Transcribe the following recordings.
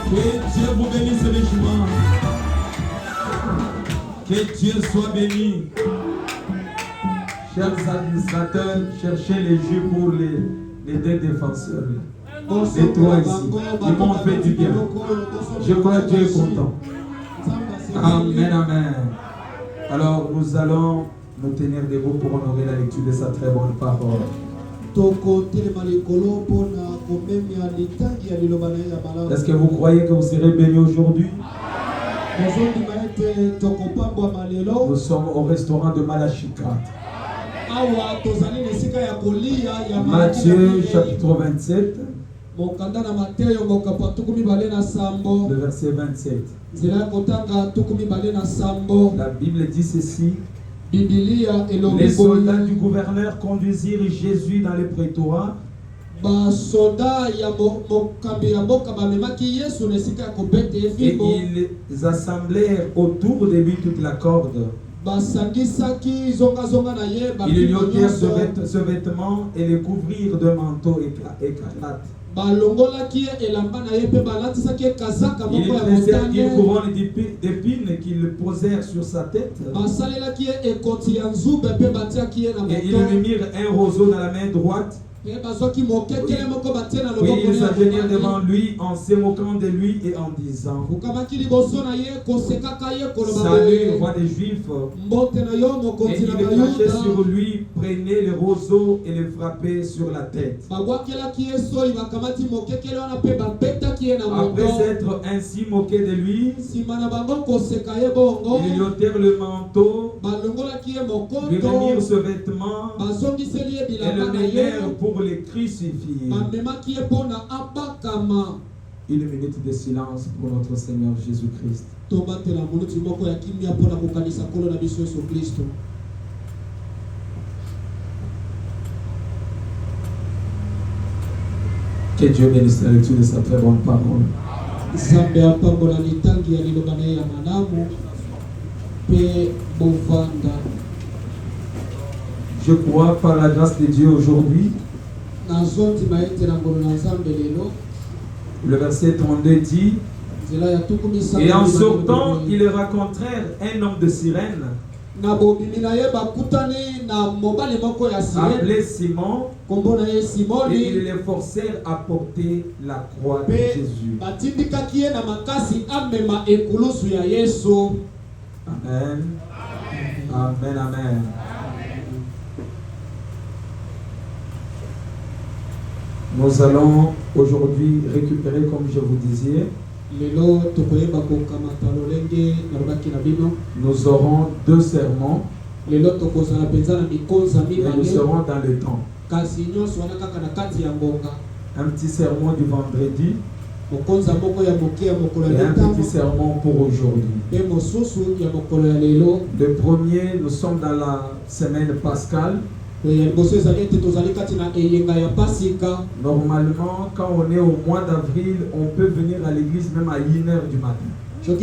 Que Dieu vous bénisse richement. Que Dieu soit béni. Chers administrateurs, cherchez les jus pour les deux défenseurs. Les trois ici. Ils m'ont fait du bien. Je crois que Dieu est content. Amen, amen. Alors nous allons nous tenir debout pour honorer la lecture de sa très bonne parole. Est-ce que vous croyez que vous serez bénis aujourd'hui? Nous sommes au restaurant de Malachie 4. Matthieu chapitre 27. Le verset 27. La Bible dit ceci. Les soldats du gouverneur conduisirent Jésus dans le prétoire. Et ils assemblèrent autour de lui toute la corde. Ils lui ôtèrent ce vêtement et le couvrirent de manteau écarlate. Ils tressèrent une couronne d'épines qu'ils posèrent sur sa tête. Et ils lui mirent un roseau dans la main droite. Puis ils s'agenouillèrent devant lui en se moquant de lui et en disant: Salut, roi des Juifs. Et ils le crachaient sur lui, prenaient le roseau et le frappaient sur la tête. Après s'être ainsi moqué de lui, ils lui ôtèrent le manteau, lui remirent ce vêtement et le menèrent pour les crucifier. Une minute de silence pour notre Seigneur Jésus-Christ. Que Dieu bénisse la lecture de sa très bonne parole. Je crois par la grâce de Dieu aujourd'hui. Le verset 32 dit: Et en sortant, ils rencontrèrent un homme de Cyrène, appelé Simon, et ils les forcèrent à porter la croix de Jésus. Amen. Amen, amen. Nous allons aujourd'hui récupérer, comme je vous disais, nous aurons 2 sermons et nous serons dans le temps. Un petit sermon du vendredi et un petit sermon pour aujourd'hui. Le premier, nous sommes dans la semaine pascale. Normalement, quand on est au mois d'avril, on peut venir à l'église même à 1h du matin. Parce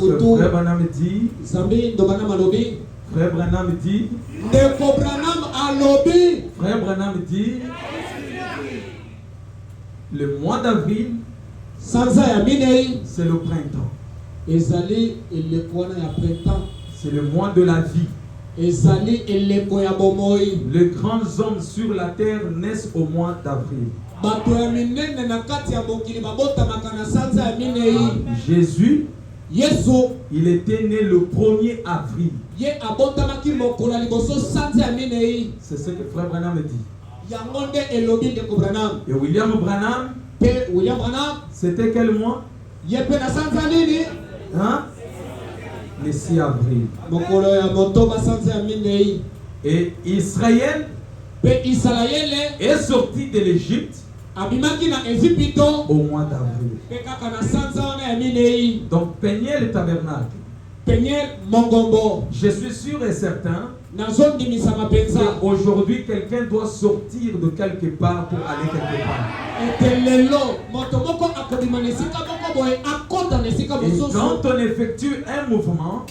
que Frère Branham dit, Frère Branham dit, le mois d'avril, c'est le printemps. C'est le mois de la vie. Les grands hommes sur la terre naissent au mois d'avril. Jésus, il était né le 1er avril. C'est ce que Frère Branham dit. Et William Branham, c'était quel mois? Hein? Le 6 avril. Et Israël est sorti de l'Égypte au mois d'avril. Donc peignez le tabernacle. Je suis sûr et certain qu'aujourd'hui quelqu'un doit sortir de quelque part pour aller quelque part. Et quand on effectue un mouvement,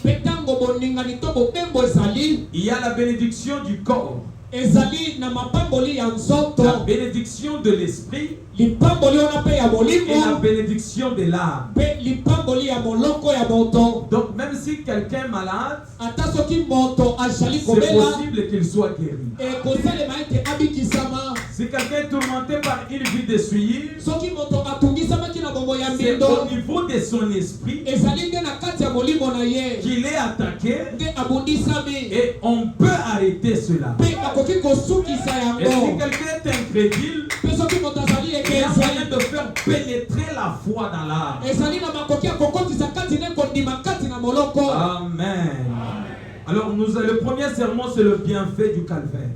il y a la bénédiction du corps. ezali na mapamboli ya nzoto, la bénédiction de l'esprit lipamboli wana pe ya molimo, et la bénédiction de l'âme. pe lipamboli ya moloko ya moto. Donc même si quelqu'un est malade, Ata soki moto azali c'est kobela, possible qu'il soit guéri. ekosalema ete abikisama. Si quelqu'un est tourmenté par une vie de souillure, Soki moto atungisamaki na bombo ya c'est mbindo, au niveau de son esprit ezali nde na kati ya molimo na ye qu'il est attaqué nde abundisami, et on peut arrêter cela. pe bakoki kosukisa Et si yango. quelqu'un est incrédule, Pe soki moto azali il y a ekezi, moyen de faire pénétrer la foi dans l'âme. ezali na makoki ya kokotisa kati ne kondima kati na moloko. Amen. Alors le premier sermon, c'est le bienfait du calvaire.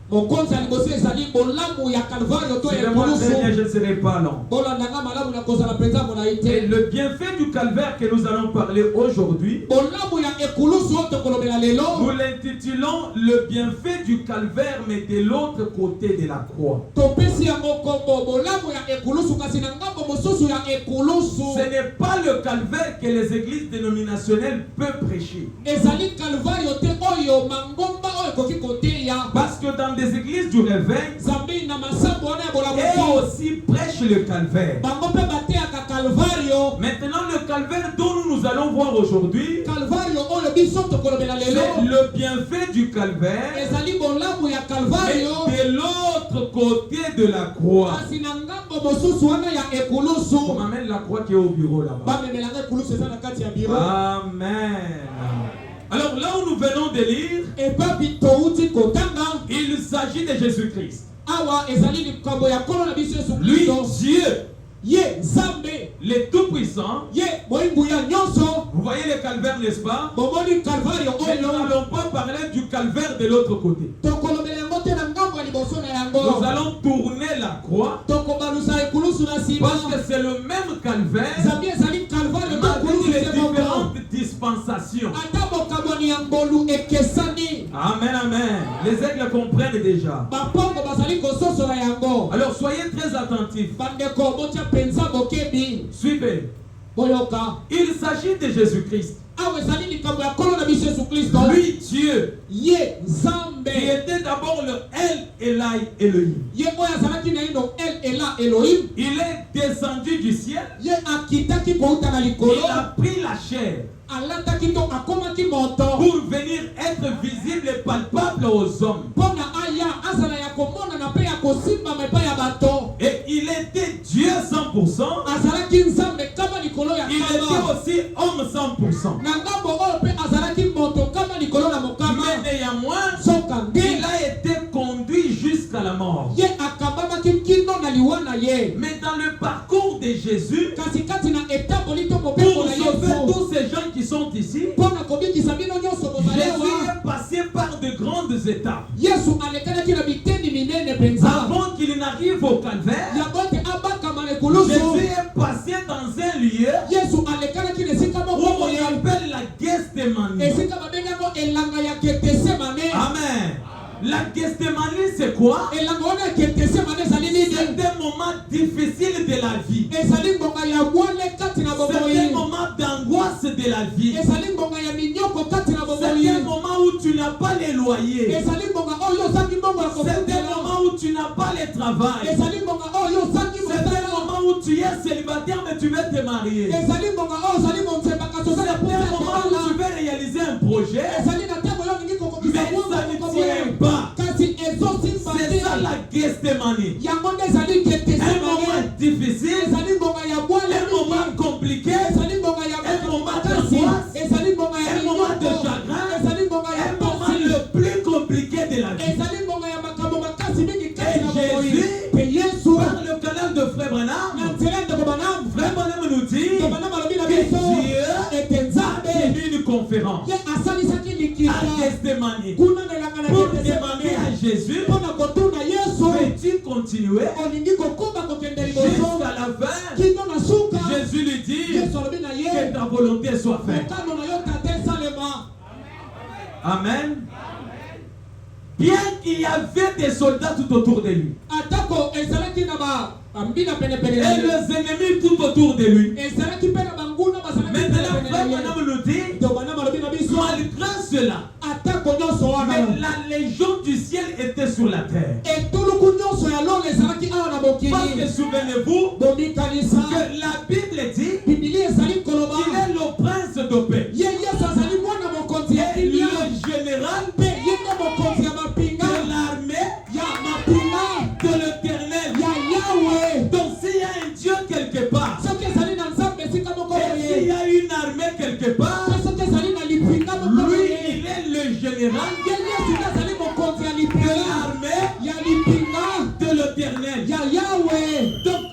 Mokonzi ya liboso ezali bolamu ya Kalvario to ya Suivez-moi très bien, ekulusu. je ne serai pas long. Bolandanga malamu na kozala penza mona Et ite. le bienfait du calvaire que nous allons parler aujourd'hui, Bolamu ya ekulusu oyo tokolobela nous lelo, l'intitulons le bienfait du calvaire, mais de l'autre côté de la croix. topesi yango kombo bolamu ya ekulusu kasi na ngambo mosusu ya ekulusu. Ce n'est pas le calvaire que les églises dénominationnelles peuvent prêcher. Ezali Kalvario te oyo mangomba oyo ekoki koteya. Parce que dans des églises du réveil, Zambi na masambo wana ya bolamu elles aussi prêchent le calvaire. bango mpe bateyaka Kalvario. Maintenant, le calvaire dont nous allons voir aujourd'hui, Kalvario oyo biso tokolobela c'est lelo, le bienfait du calvaire, ezali bolamu ya mais Kalvario de l'autre côté de la croix. kasi na ngambo mosusu wana ya On ekulusu. m'amène la croix qui est au bureau là-bas. Bamemelanga ekulusu eza na kati ya biro. Amen. Alors là où nous venons de lire, Epapi touti kotanga il s'agit de Jésus-Christ. awa ezali likambo ya nkolo na biso Yesu Lui, Kristo, Dieu, ye Nzambe, le Tout-Puissant. ye moyimbuya nyonso. Vous voyez le calvaire, n'est-ce pas? Bomoni Kalvario Mais nous oyo n'allons pas parler du calvaire de l'autre côté. tokolobela yango te na ngambo ya liboso na Nous yango, allons tourner la croix tokobalusa ekulusu na nsima. parce que c'est le même calvaire Nzambe ezali Kalvario to malgré ekulusu les te moko. différentes dispensations. Ata bokamwani ya ngolu ekesani, Amen, amen. Les aigles comprennent déjà. bapongo bazali kososola yango. Alors soyez très attentifs. Bandeko botya penza bokebi Suivez. boyoka. Il s'agit de Jésus-Christ. Awa ezali likambo ya nkolo na biso Yesu Kristo, Lui, Dieu, ye qui Nzambe, était d'abord le El Elai Elohim. ye oyo azalaki na ino El Ela Elohim, Il est descendu du ciel. ye akitaki kouta na likolo, Il a pris la chair alataki to akomaki moto pour venir être visible et palpable aux hommes. mpona aya azala ya komonana mpe ya kosimbama epai ya bato. Et il était Dieu 100%. Azalaki Nzambe kama likolo ya Il était kama, aussi homme 100%. na ngambo oyo mpe azalaki moto kama likolo na mokama. Mais néanmoins, Soka il nde a été conduit jusqu'à la mort. ye akambamaki kino na liwa na ye, Mais dans le parcours de Jésus, kasi kati na etamboli to mobeko pour na sauver Yesu, tous ces gens qui sont ici, mpona kobikisa bino nyonso Jésus bozalewa, est passé par de grandes étapes. Yesu alekanaki na biteni minene mpenza. Avant qu'il n'arrive au calvaire, Yango ete abakama na ekulusu, Jésus est passé dans un lieu Yesu alekanaki na esika où moko on boye, appelle la Gethsemane. esika babengango elanga ya Getsemane. Amen. La Gethsemane, c'est quoi? Elanga wana ya Getsemane ezali nini? C'est un moment difficile de la vie. Ezali ngonga ya bwale kati na C'est un bomoi, moment d'angoisse de la vie. ezali ngonga ya minyoko kati na C'est un bomoi, moment où tu n'as pas les loyers. ezali ngonga oyo ozangi mbongo ya C'est un kofutela, moment où tu n'as pas le travail. ezali ngonga oyo ozangi C'est un mosala, moment où tu es célibataire mais tu veux te marier. ezali ngonga oyo ozali monzemba kasi C'est ozali un pesa moment où tu kobala, veux réaliser un projet, ezali na ntango oyo olingi kokokisa mais bongo ça ne koko tient boye, pas. kasi ezosimba C'est ça te. la Gethsemane. Yango nde ezali Un Getsemane, moment difficile, ezali ngonga ya bwale un moment mingi, compliqué, ezali ngonga ya un moment makasi, d'angoisse, ezali ngonga ya un moment de minyoko, chagrin, ezali ngonga ya un moment pasi, le plus compliqué de la vie. ezali ngonga ya makambo makasi mingi kati na Et bomoi. Jésus, Pe Yesu Par le canal de Frère na Branham, nzela ndeko Branham, Frère Branham nous dit ndeko Branham alobi na que biso Dieu ete a Nzambe tenu une conférence ye asalisaki à likita Gethsemane kuna na elanga na pour demander Getsemane à Jésus, mpona kotuna Yesu, peux-tu continuer olingi kokumba kokende liboso jusqu'à la fin? kino na suka. Jésus lui dit Yesu alobi na que ye ta volonté soit faite. mokano na yo tate esalema. Amen. Bien qu'il y avait des soldats tout autour de lui Atako ezalaki na bambina penepene et na ye, les ennemis tout autour de lui. ezalaki mpe na banguna bazalaki Maintenant, penepene Frère na ye. Branham nous dit, Ndeko Branham alobi na biso malgré cela, atako nyonso wana, mais la légion du ciel ciel était sur la terre. etuluku nyonso ya lola ezalaki awa na Parce que mokili. souvenez-vous Bomikanisa que la Bible dit biblia ezali koloba qu'il est le prince de paix. ye yesu azali mwana mokonzi ya Et kimia le général mpe ye nde mokonzi ya mapinga de l'armée ya mapinga de l'éternel. ya yawe. Donc s'il y a un Dieu quelque part, soki ezali na nzambe esika moko et s'il y boye, a une armée quelque part, mpe soki ezali na lipinga moko lui, boye, il est le général ye yesu nde azali mokonzi ya de lipinga l'armée ya lipinga de l'éternel. ya yawe. Donc,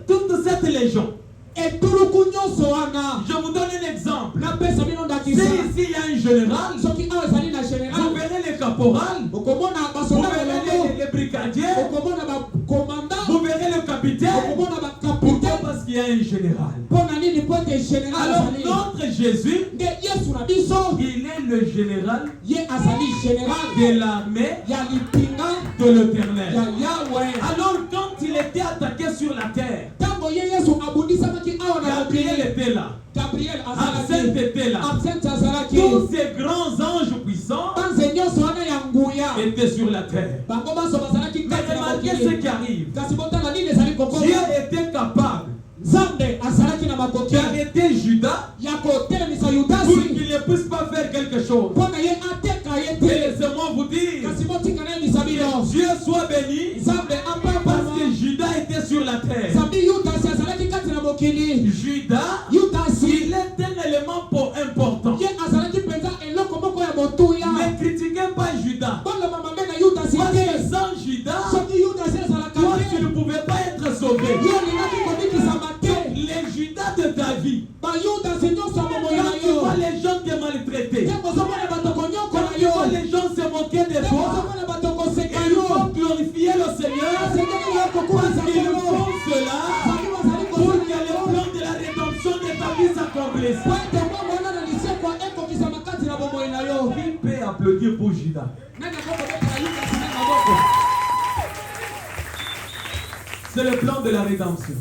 toute cette légion, etuluku nyonso wana je vous donne un exemple. napesa bino Si ndakisa. ici il y a un général, soki awa ezali na vous général, verrez les caporals, okomona vous basoda verrez elongo, les brigadiers, okomona bakomanda, vous verrez le capitaine. okomona Pourquoi? bakapitaine. Parce qu'il y a un général. mpo na nini? mpo ete général Alors azali notre Jésus, nde yesu na biso, il est le général ye azali général de l'armée ya lipinga de ya l'éternel. yawe. Alors quand il était attaqué sur la terre, ntango ye yesu abundisamaki awa na Gabriel mokili, était là, gabriel Absinthe azalaki, était là, absente azalaki, tous ces grands anges puissants banze nyonso wana ya nguya étaient sur la terre. bango banso bazalaki Mais kati na remarquez ce mokili. qui arrive. kasi botala nini ezali Dieu kokoma. était capable nzambe azalaki na makoki d'arrêter Judas ya kotelemisa pour yudasi qu'il ne puisse pas faire quelque chose. mpo na ye ateka ye Mais te. laissez-moi vous dire, kasi motika na yebisa que bino Dieu soit béni nzambe parce apambama. que Judas était sur la terre. nzambe yudasi azalaki kati na mokili. Judas, yudasi il est un élément important. ye azalaki mpenza eloko moko ya motuya. Ne critiquez pas Judas. boloma mabe na yudasi Parce te. que sans Judas, soki yudasi ezalaka toi tu te, ne pouvais pas être sauvé. yo olingaki komikisama te. Les Judas de ta vie, bayudasi nyonso ya bomoi quand na tu vois yo, les gens te maltraiter, te kozomona bato konyokola quand tu yo, vois les gens se moquer de te toi, kozomona bato koseka il yo, faut glorifier le Seigneur asengeli yo parce kokumisa qu'ils kolo. font cela Soki bazali pour que kosala le yo, plan de la rédemption de ta vie s'accomplisse. po ete mbongo wana na lisekwa ekokisama kati na bomoi na yo. Qui peut applaudir pour Judas? nani akokobetela yudasi na maboko? C'est le plan de la rédemption.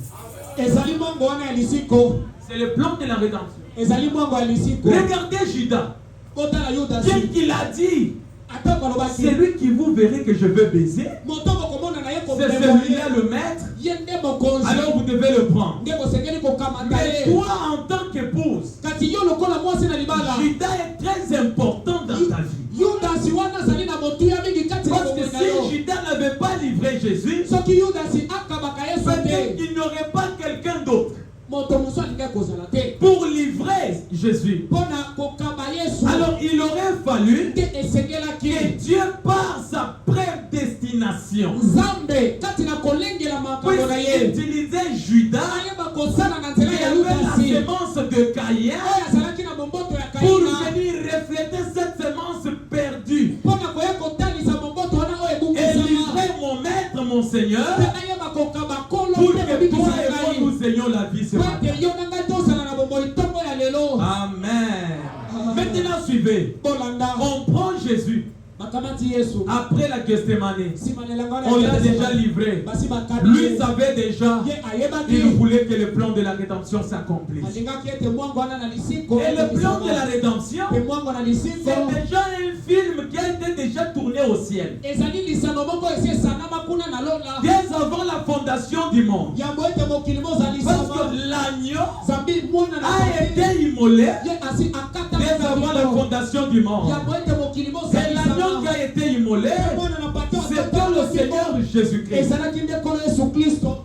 ezali mwango wana ya lisiko, C'est le plan de la rédemption. ezali mwango ya lisiko. Regardez Judas. kotala Bien yudasi qu'il a dit, atako alobaki celui qui vous verrez que je veux baiser, moto bokomona na ye c'est komema celui-là le maître. ye nde mokonzi, Alors vous devez le prendre. nde bosengeli kokamata Mais ye. toi, en tant qu'épouse, kati yo lokola mwasi na libala, Judas est très important dans ta vie. yudasi wana azali na motuya mingi kati na Parce que bomoi na yo. si Judas n'avait pas livré Jésus, soki yudasi akabaka yesu peut-être te, qu'il n'y aurait pas quelqu'un d'autre moto mosu alingai kozala te pour livrer Jésus. mpo na kokaba yesu. Alors il aurait fallu nde que esengelaki Dieu, par sa prédestination, nzambe kati na kolengela makambo na puisse ye utiliser Judas, ayeba kosala na nzela qui ya avait la yudasi sémence de Caïn, oyo azalaki na bomboto ya pour kaina, venir refléter cette sémence perdue mpo na koya kotalisa bomboto wana oyo et ebungisama, livrer mon maître, mon Seigneur, mpe ayeba kokaba kolo pour mpe que toi kobikisa et moi ngai, nous ayons la vie ce mpo matin. ete yo na ngai tosala na bomoi ntongo ya lelo. Amen. Maintenant suivez. bolanda On prend Jésus bakamati yesu après la Gethsemane. nsima na elanga wana On ya l'a Gethsemane. déjà livré. basi bakabi Lui ye. savait déjà. ye ayebaki Il voulait que le plan de la rédemption s'accomplisse. alingaki ete mwango wana na lisiko Et le plan de la ekokisama. rédemption, mpe mwango na lisiko c'est déjà un film qui a été déjà tourné au ciel. ezali lisano moko esi esanama kuna na lola Dès avant la fondation du monde. yambo ete mokili Parce mozalisama que l'agneau zambi mwana na a zambi été immolé ye asi akata dès avant la fondation du monde. yambo ete mokili C'est l'agneau qui mozalisama a été immolé. mwana na pati C'était le Seigneur Jésus-Christ. ezalaki nde nkolo yesu kristo.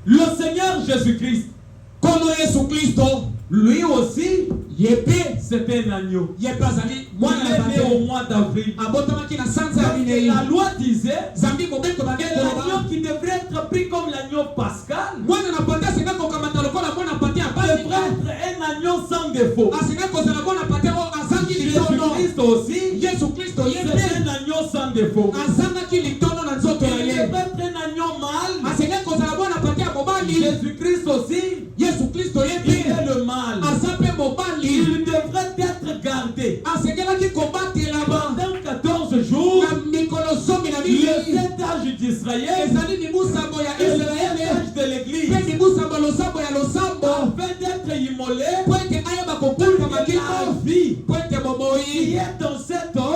Le Seigneur Jésus-Christ, nkolo yesu kristo lui aussi, ye mpe c'était un agneau. ye mpe azali mwana Il na est né au pate mois d'avril. abotamaki na sanza ya minei. La loi disait zambi mobeko que bakoloba l'agneau qui devrait être pris comme l'agneau pascal mwana na pate asenga kokamata lokola mwana pate ya devrait basika être un agneau sans défaut. asenga kozala mwana pate oyo azangi litono. Jésus-Christ aussi, yesu kristo ye c'est mpe un agneau sans défaut. azangaki litono na nzoto na Il ye devrait être un agneau mâle. asenga kozala mwana pate ya mobali. Jésus-Christ aussi, yesu kristo ye il mpe est le mâle. aza mpe mobali. Il devrait être gardé asengelaki kobatelama pendant 14 jours. na mikolo zomi na Le minei. sept âge d'Israël ezali mibusambo ya et le israele sept âge de l'Église, mpe mibusambo losambo ya losambo afin d'être immolé mpo ete ayeba pour kokutama que la kino vie mpo ete qui bomoi est dans cet homme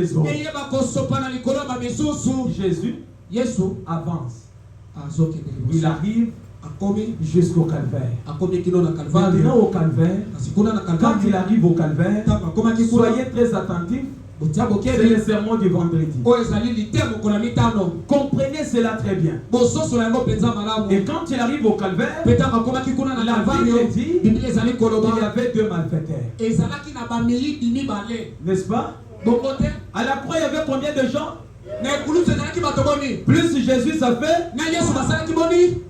les autres. eyeba kosopa na likolo ya bamisusu. Jésus Yesu avance. azokende Il liboso, arrive akomi jusqu'au calvaire. kino na Maintenant Calvaire. au calvaire, Kasi kuna na quand il Calvaire arrive au calvaire, ntango akomaki kuna soyez très attentifs. botia C'est bokebi le sermon du vendredi. oyo ezali litemo kola mitano Comprenez cela très bien. bososola yango mpenza malamu. Et quand il arrive au calvaire, Mpe ntango akomaki kuna na la Calvario, Bible dit Biblia ezali il y koloba avait deux malfaiteurs. ezalaki na bamiyidi mibale. N'est-ce pas? Bongo te À la croix, il y avait combien de gens? na ekulusu ezalaki bato boni, Plus Jésus ça fait, na Yesu basalaki boni.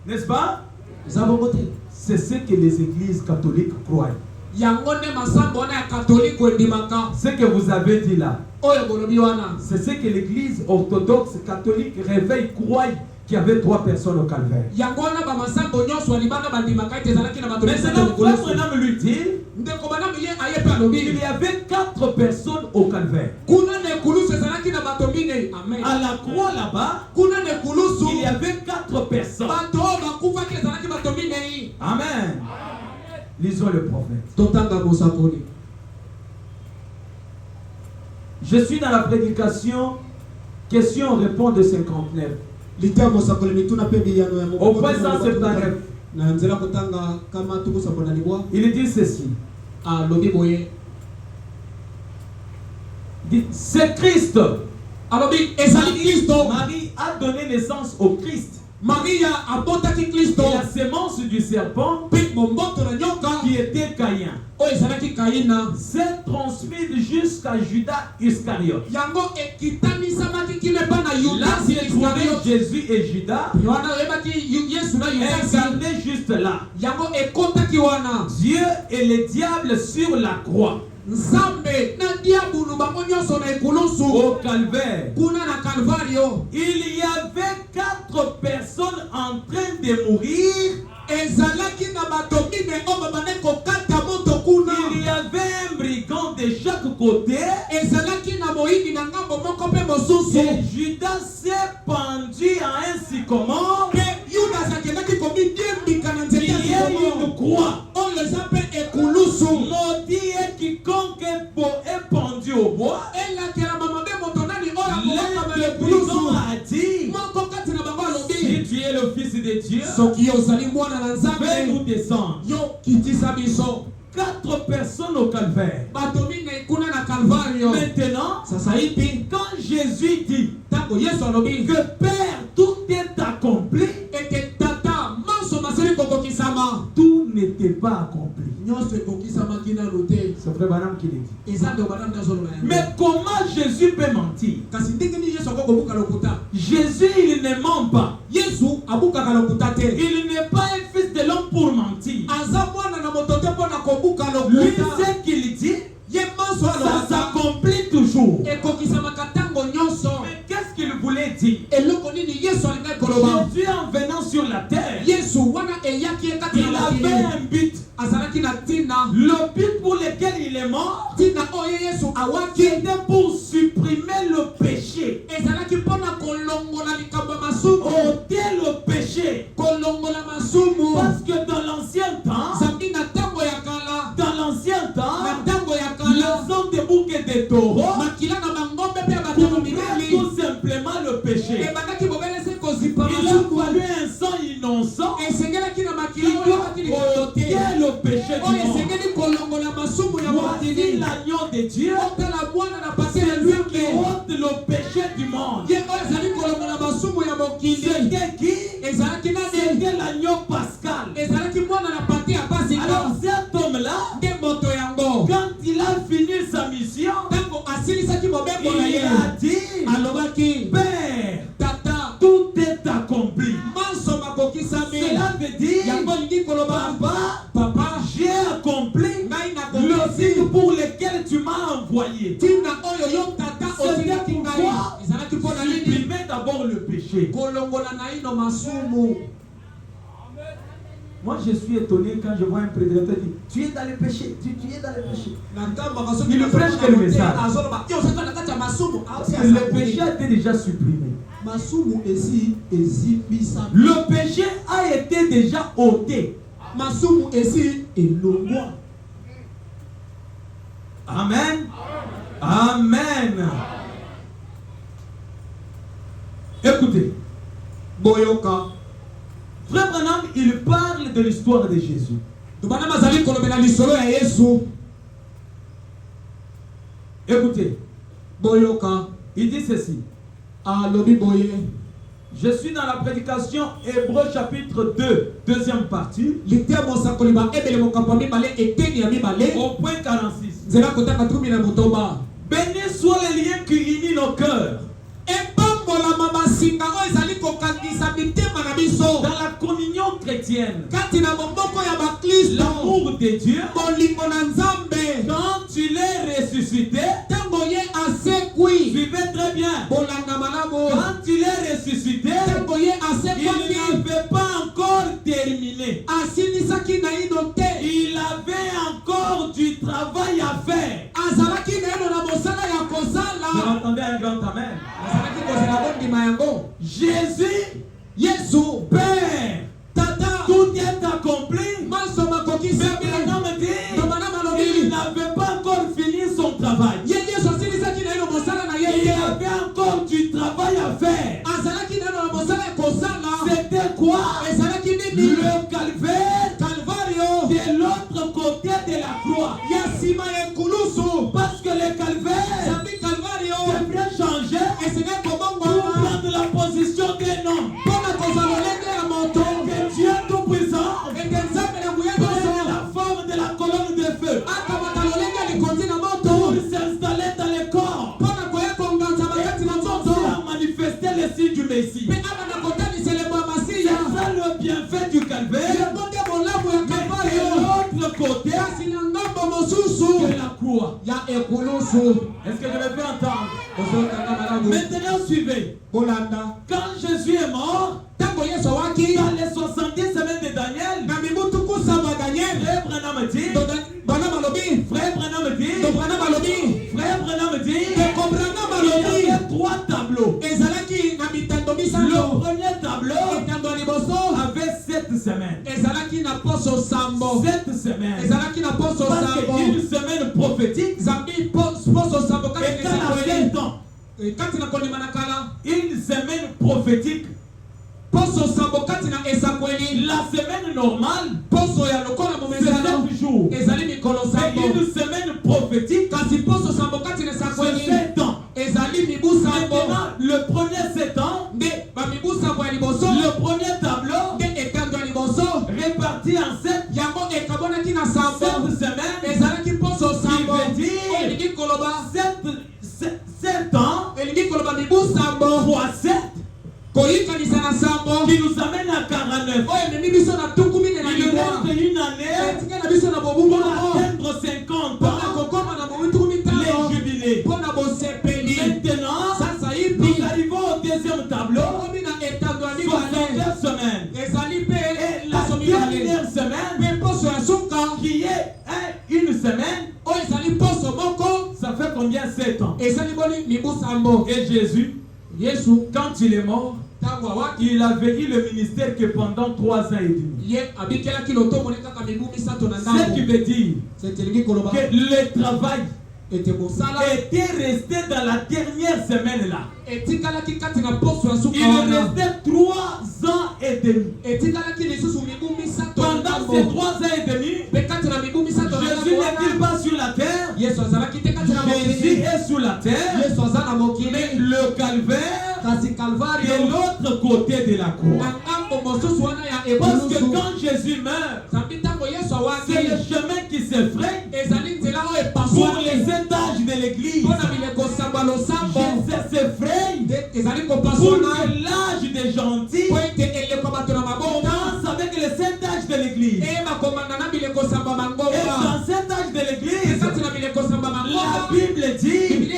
n'est-ce pas? Eza bongo te. C'est ce que les églises catholiques croient. Yango nde masambo wana ya katolike endimaka Ce que vous avez dit là, oyo bolobi wana. c'est ce que l'église orthodoxe catholique réveille, croit qu'il y avait 3 personnes au calvaire. Yango wana bamasambo nyonso ya libanda bandimaka ete ezalaki na bato Maintenant, mikolo. Frère Branham lui dit, ndeko banamu ye aye mpe il alobi y avait 4 personnes au calvaire. kuna na ekulusu ezalaki na bato mine. Amen. À la croix là-bas, kuna na ekulusu il y avait 4 personnes. bato oyo bakufaki ezalaki bato minei. Amen. Lisons le prophète. totanga mosakoli. Je suis dans la prédication, question-réponse de 59. litemo mosakoli mituna pe biyano ya Au point 179, na nzela kotanga kama tukusapo na libwa il dit ceci. alobi boye Il dit, c'est Christ. alobi ezali Kristo. Marie a donné naissance au Christ. Maria abotaki Kristo Et la sémence du serpent mpe momboto na nyoka qui était Caïn oyo ezalaki Kaina s'est transmise jusqu'à Judas Iscariote. yango ekitamisamaki kino epa na Là, Yudas j'ai trouvé Iscariote. Jésus et Judas wana oyebaki Yesu na Yudasi incarnés juste là. yango ekotaki wana. Dieu et le diable sur la croix. Nzambe na diabulu bango nyonso na ekulusu Au calvaire, kuna na Calvario. il y avait 4 personnes en train de mourir. ezalaki na bato mine oyo babandaki kokata moto kuna. Il y avait un brigand de chaque côté. ezalaki na moyini na ngambo moko mpe mosusu. Et Judas s'est pendu à un sycomore. mpe Yudas akendaki komidiembika na nzete Il y a ya une sikomo croix. oyo eza mpe ekulusu. Maudit est quiconque est pendu au bois. elakela mamabe moto nani oyo akokama Le ekulusu. brigand a dit, moko kati na bango alobi si tu es le fils de Dieu, soki yo ozali mwana na nzambe fais-nous descendre. yo kitisa biso. 4 personnes au calvaire. bato mine kuna na Calvario. Maintenant, sasa hivi quand Jésus dit ntango Yesu alobi que Père, tout est accompli, ete tata manso masili kokokisama tout n'était pas accompli. nyonso ekokisamaki nano te. C'est Frère Branham qui le dit. eza nde bana ndazoloba yango. Mais comment Jésus peut mentir? kasi ndenge nini Yesu akokobuka lokuta. Jésus, il ne ment pas. Yesu abukaka lokuta te. Il n'est pas un fils de l'homme pour mentir. aza mwana na moto te mpo na kobuka Lui, lokuta. ce qu'il dit, ye manso ça aloba s'accomplit toujours. ekokisamaka ntango nyonso. Mais qu'est-ce qu'il voulait dire? eloko nini Yesu alingaki koloba. Jésus, en venant sur la terre, Yesu wana eyaki ye kati il na avait mokili. un but. azalaki na ntina. Le but pour lequel il est mort, ntina oyo Yesu awaki c'était pour supprimer le péché, ezalaki mpo na kolongola likambo ya masumu. ôter le péché. kolongola masumu. Parce que dans l'ancien temps, zambi na ntango ya kala. dans l'ancien na temps, ntango ya kala les hommes de bouc et de taureaux makila na bangombe mpe ya bato ya couvraient mibali tout simplement le péché. ebandaki bobelesi kozipa Il a masumu. fallu un sang innocent esengelaki na makila qui oyo doit ebaki likambo te ôter le péché du oyo monde. esengeli kolongola masumu ya Voici mokili. l'agneau de Dieu, otala mwana na pase c'est na lui qui nzambe ôte le péché du monde. ye oyo ezali kolongola masumu ya mokili. C'était qui? ezalaki nani? C'était l'agneau pascal. ezalaki mwana na pate ya pasi Alors ngo cet homme-là, nde moto yango. quand il a fini sa mission, ntango asilisaki mobembo na il ye a dit, alobaki Père, tata tout est accompli. manso makokisami. Cela veut dire, yango lingi koloba Papa, papa j'ai accompli ngai le nakokisi but pour lequel tu m'as envoyé. ntina oyo yo tata osilaki ngai. pourquoi ezalaki mpo na nini? supprimer d'abord le péché. kolongola na ino masumu. Moi, je suis étonné quand je vois un prédicateur dire, tu es dans le péché, tu es dans le péché. natambaka soki Il prêche quel message? azoloba yo ozaka na kati ya masumu. Parce que le péché a été déjà supprimé. masumu esi ezimbisa. Le péché a été déjà ôté. masumu esi elongwa. Amen. Amen. Écoutez. Boyoka. Frère Branham, il parle de l'histoire de Jésus. Écoutez. Boyoka. Il dit ceci. Je suis dans la prédication Hébreux chapitre 2, deuxième partie. Au point 46. Béni soit les liens qui unissent nos cœurs. Dans la communion chrétienne, l'amour de Dieu, quand tu l'es ressuscité, suivez très bien, quand tu l'es ressuscité, il n'avait pas encore terminé. Il avait encore du travail à faire. Vous entendez un grand amen? Jésus, Père, tout est accompli. Mais Branham dit, il n'avait pas encore fini son travail. Il avait encore du travail à faire. C'était quoi? Le calvaire de l'autre côté de la croix. Parce que le calvaire devrait changer pour prendre la position d'un homme. Que Dieu tout-puissant prenne la forme de la colonne de feu pour s'installer dans le corps, pour manifester le signe du Messie. C'est ça le bienfait du calvaire. Mais de l'autre côté, c'est la croix. Est-ce que je me fais entendre? Maintenant suivez. Quand Jésus est mort, dans les 70 semaines de Daniel, Frère Branham dit, il y avait 3 tableaux. Le premier tableau avait 7 semaines. 7 semaines. Parce qu'une semaine prophétique, et quand la 7 ans, une semaine prophétique, la semaine normale, c'est 7 jours. Et une semaine prophétique, c'est 7 ans. Maintenant, le premier 7 ans, le premier tableau, réparti en 7 semaines, il veut dire 7 ans, fois 7, qui nous amène à 49. Il reste une année pour atteindre 50 ans, les jubilés. Maintenant, nous arrivons au deuxième tableau, 62 semaines. Et la dernière semaine, qui est une semaine, ça fait combien? 7 ans. Et Jésus, quand il est mort, il avait eu le ministère que pendant 3 ans et demi. Ce qui veut dire que le travail était resté dans la dernière semaine là. Il restait 3 ans et demi. Pendant ces 3 ans et demi, Jésus n'est-il pas sur la terre? Jésus est sur la terre. Mais le calvaire de l'autre côté de la croix. Parce que quand Jésus meurt, c'est le chemin qui s'effraie pour les étages de l'église. Jésus s'effraie pour que l'âge des gentils danse avec les 7 âges de l'église. Et dans cet âge de l'église, la Bible dit qu'il y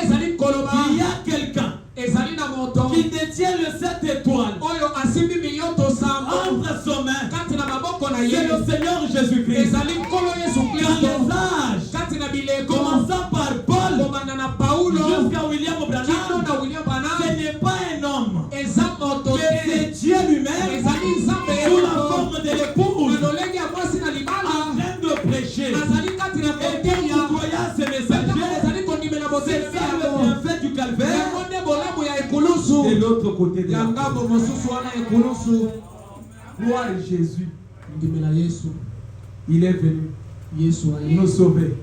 a quelqu'un qui détient le 7 étoiles entre ses mains. C'est le Seigneur Jésus-Christ. Dans les âges, commençant par Paul jusqu'à William Branham, ce n'est pas un homme, mais c'est Dieu lui-même sous la forme de l'épouse en train de prêcher. Et quand vous voyez ces messagers, c'est ça calvaire, de de l'autre côté de la croix. ngambo mosusu wana ekulusu. Gloire à Jésus. Ndimela Yesu. Il est venu Yesu nous sauver.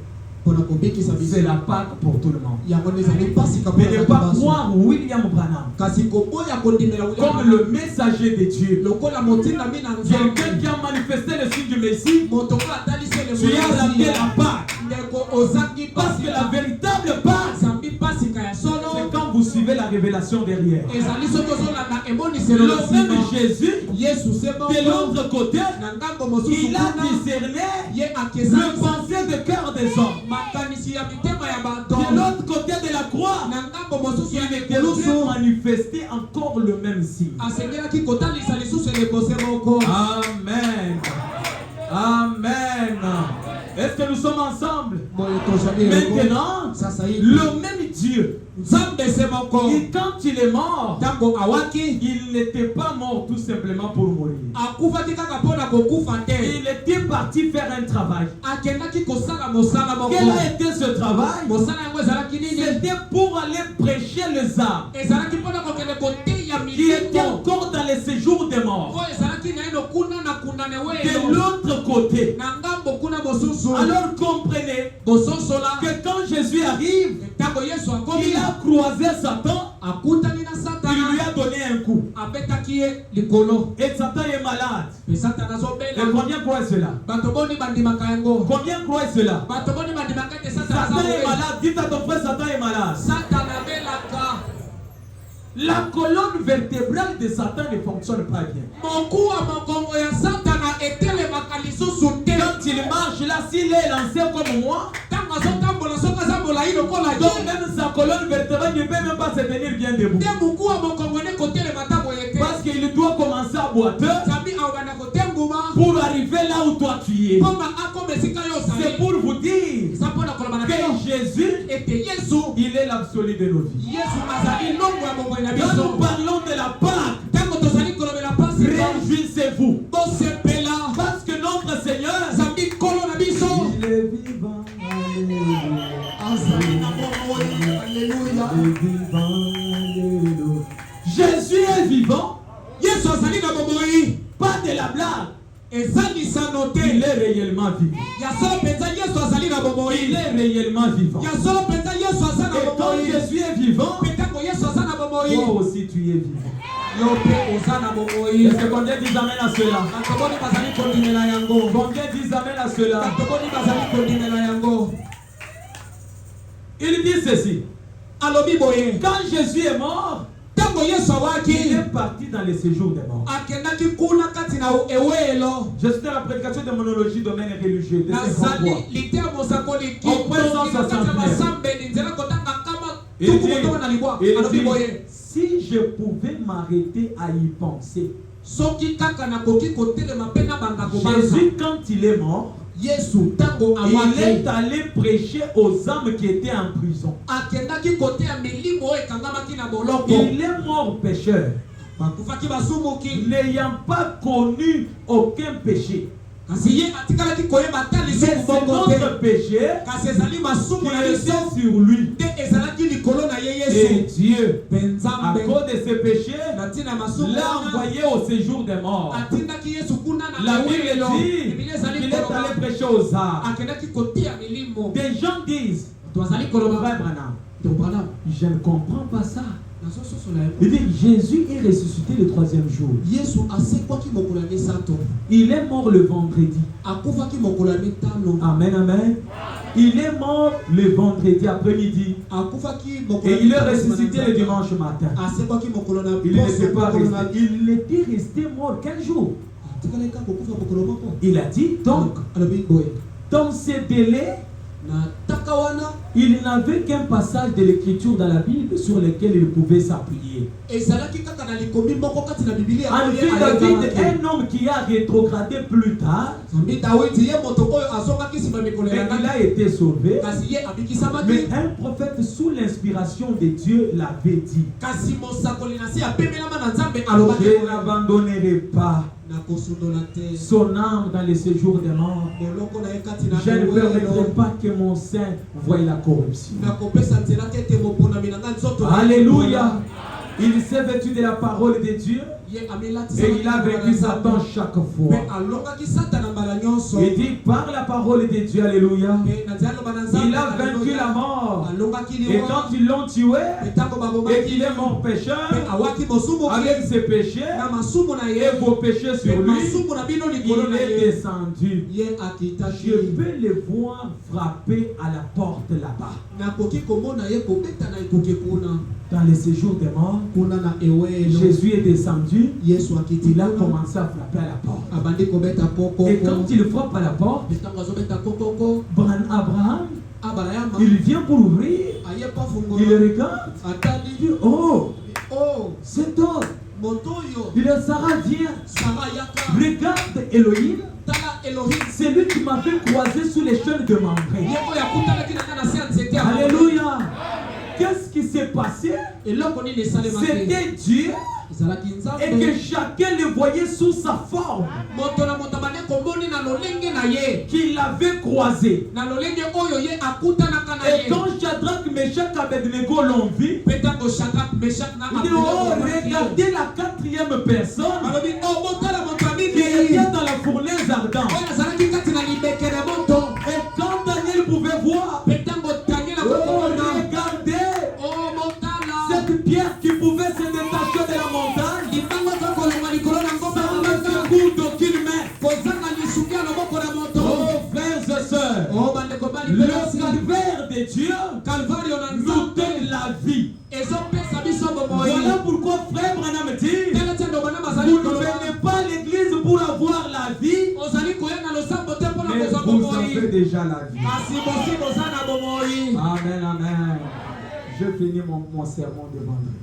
C'est la Pâque pour tout le monde. Mais Mais ne pas croire William Branham comme le messager de Dieu. Quelqu'un qui a manifesté le signe du Messie, tu as raté la Pâque. Parce que la véritable Pâque, c'est quand vous suivez la révélation derrière. Le même Jésus, de l'autre côté, il a discerné le pensée de cœur des hommes. De l'autre côté de la croix, il était manifesté encore le même signe. Amen. Amen. Est-ce que nous sommes ensemble? Maintenant, le même Dieu, quand il est mort, il n'était pas mort tout simplement pour mourir. Il était parti faire un travail. Quel a été ce travail? C'était pour aller prêcher les âmes qui étaient encore dans les séjours des morts. De l'autre côté, alors comprenez que quand Jésus arrive, il a croisé Satan, il lui a donné un coup. Et Satan est malade. Et combien croient cela? Combien croient cela? Satan est malade. Dites à ton frère, Satan est malade. La colonne vertébrale de Satan ne fonctionne pas bien. Quand il marche là, s'il est lancé comme moi, donc même sa colonne vertébrale ne peut même pas se tenir bien debout. Parce qu'il doit commencer à boiter pour arriver là où toi tu es. C'est pour vous dire que Jésus, il est l'absolu de nos vies. Quand nous parlons de la Pâque, réjouissez-vous. Parce que notre Seigneur, il est vivant. Alléluia. Jésus est vivant. Pas de la blague. Il est réellement vivant. Il est réellement vivant. Et quand Jésus est vivant, toi aussi tu es vivant. Est-ce que combien disent amen à cela? Combien disent amen à cela? Il dit ceci. Quand Jésus est mort, il est parti dans les séjours des morts. Je suis dans la prédication de monologie domaine religieux. Il dit, si je pouvais m'arrêter à y penser, Jésus, quand il est mort, il est allé prêcher aux âmes qui étaient en prison. Il est mort pécheur, n'ayant pas connu aucun péché. Mais c'est notre péché qui était sur lui. Et Dieu, à cause de ses péchés, l'a envoyé au séjour des morts. La Bible dit qu'il est allé prêcher aux âmes. Des gens disent, frère Branham, je ne comprends pas ça. Il dit, Jésus est ressuscité le 3e jour. Il est mort le vendredi. Amen, amen. Il est mort le vendredi après-midi. Et il est ressuscité le dimanche matin. Il n'était pas resté. Il était resté mort 15 jours. Il a dit, donc, dans ces délais, il n'avait qu'un passage de l'écriture dans la Bible sur lequel il pouvait s'appuyer. En fait, David est un homme qui a rétrogradé plus tard. Et il a été sauvé. Mais un prophète sous l'inspiration de Dieu l'avait dit. Je n'abandonnerai pas son âme dans les séjours des morts. Je ne permettrai pas que mon sein voie la corruption. Alléluia. Il s'est vêtu de la parole de Dieu et il a vaincu Satan chaque fois. Il dit par la parole de Dieu, alléluia, il a vaincu la mort. Et quand ils l'ont tué et qu'il est mort pécheur avec ses péchés et vos péchés sur lui, il est descendu. Je peux le voir frapper à la porte là-bas. Dans les séjours des morts, Jésus est descendu, il a commencé à frapper à la porte. Et quand il frappe à la porte, Abraham, il vient pour ouvrir, il regarde, il dit, oh, cet homme, il est Sarah, viens, regarde Elohim, c'est lui qui m'a fait croiser sous les chaînes de Mamré. Alléluia. Qu'est-ce qui s'est passé? C'était Dieu et que chacun le voyait sous sa forme qu'il avait croisé. Et quand Shadrach, Meshach et Abednego l'ont vu, il dit, oh, regardez la quatrième personne qui était dans la fournaise ardente. Et quand Daniel pouvait voir, cette pierre qui pouvait se détacher de la montagne, sans le secours d'aucune main. Oh frères et sœurs, le calvaire de Dieu nous donne la vie. Voilà pourquoi frère Branham dit, vous ne venez pas à l'église pour avoir la vie, mais vous avez déjà la vie. Amen, amen. Je finis mon sermon de vendredi.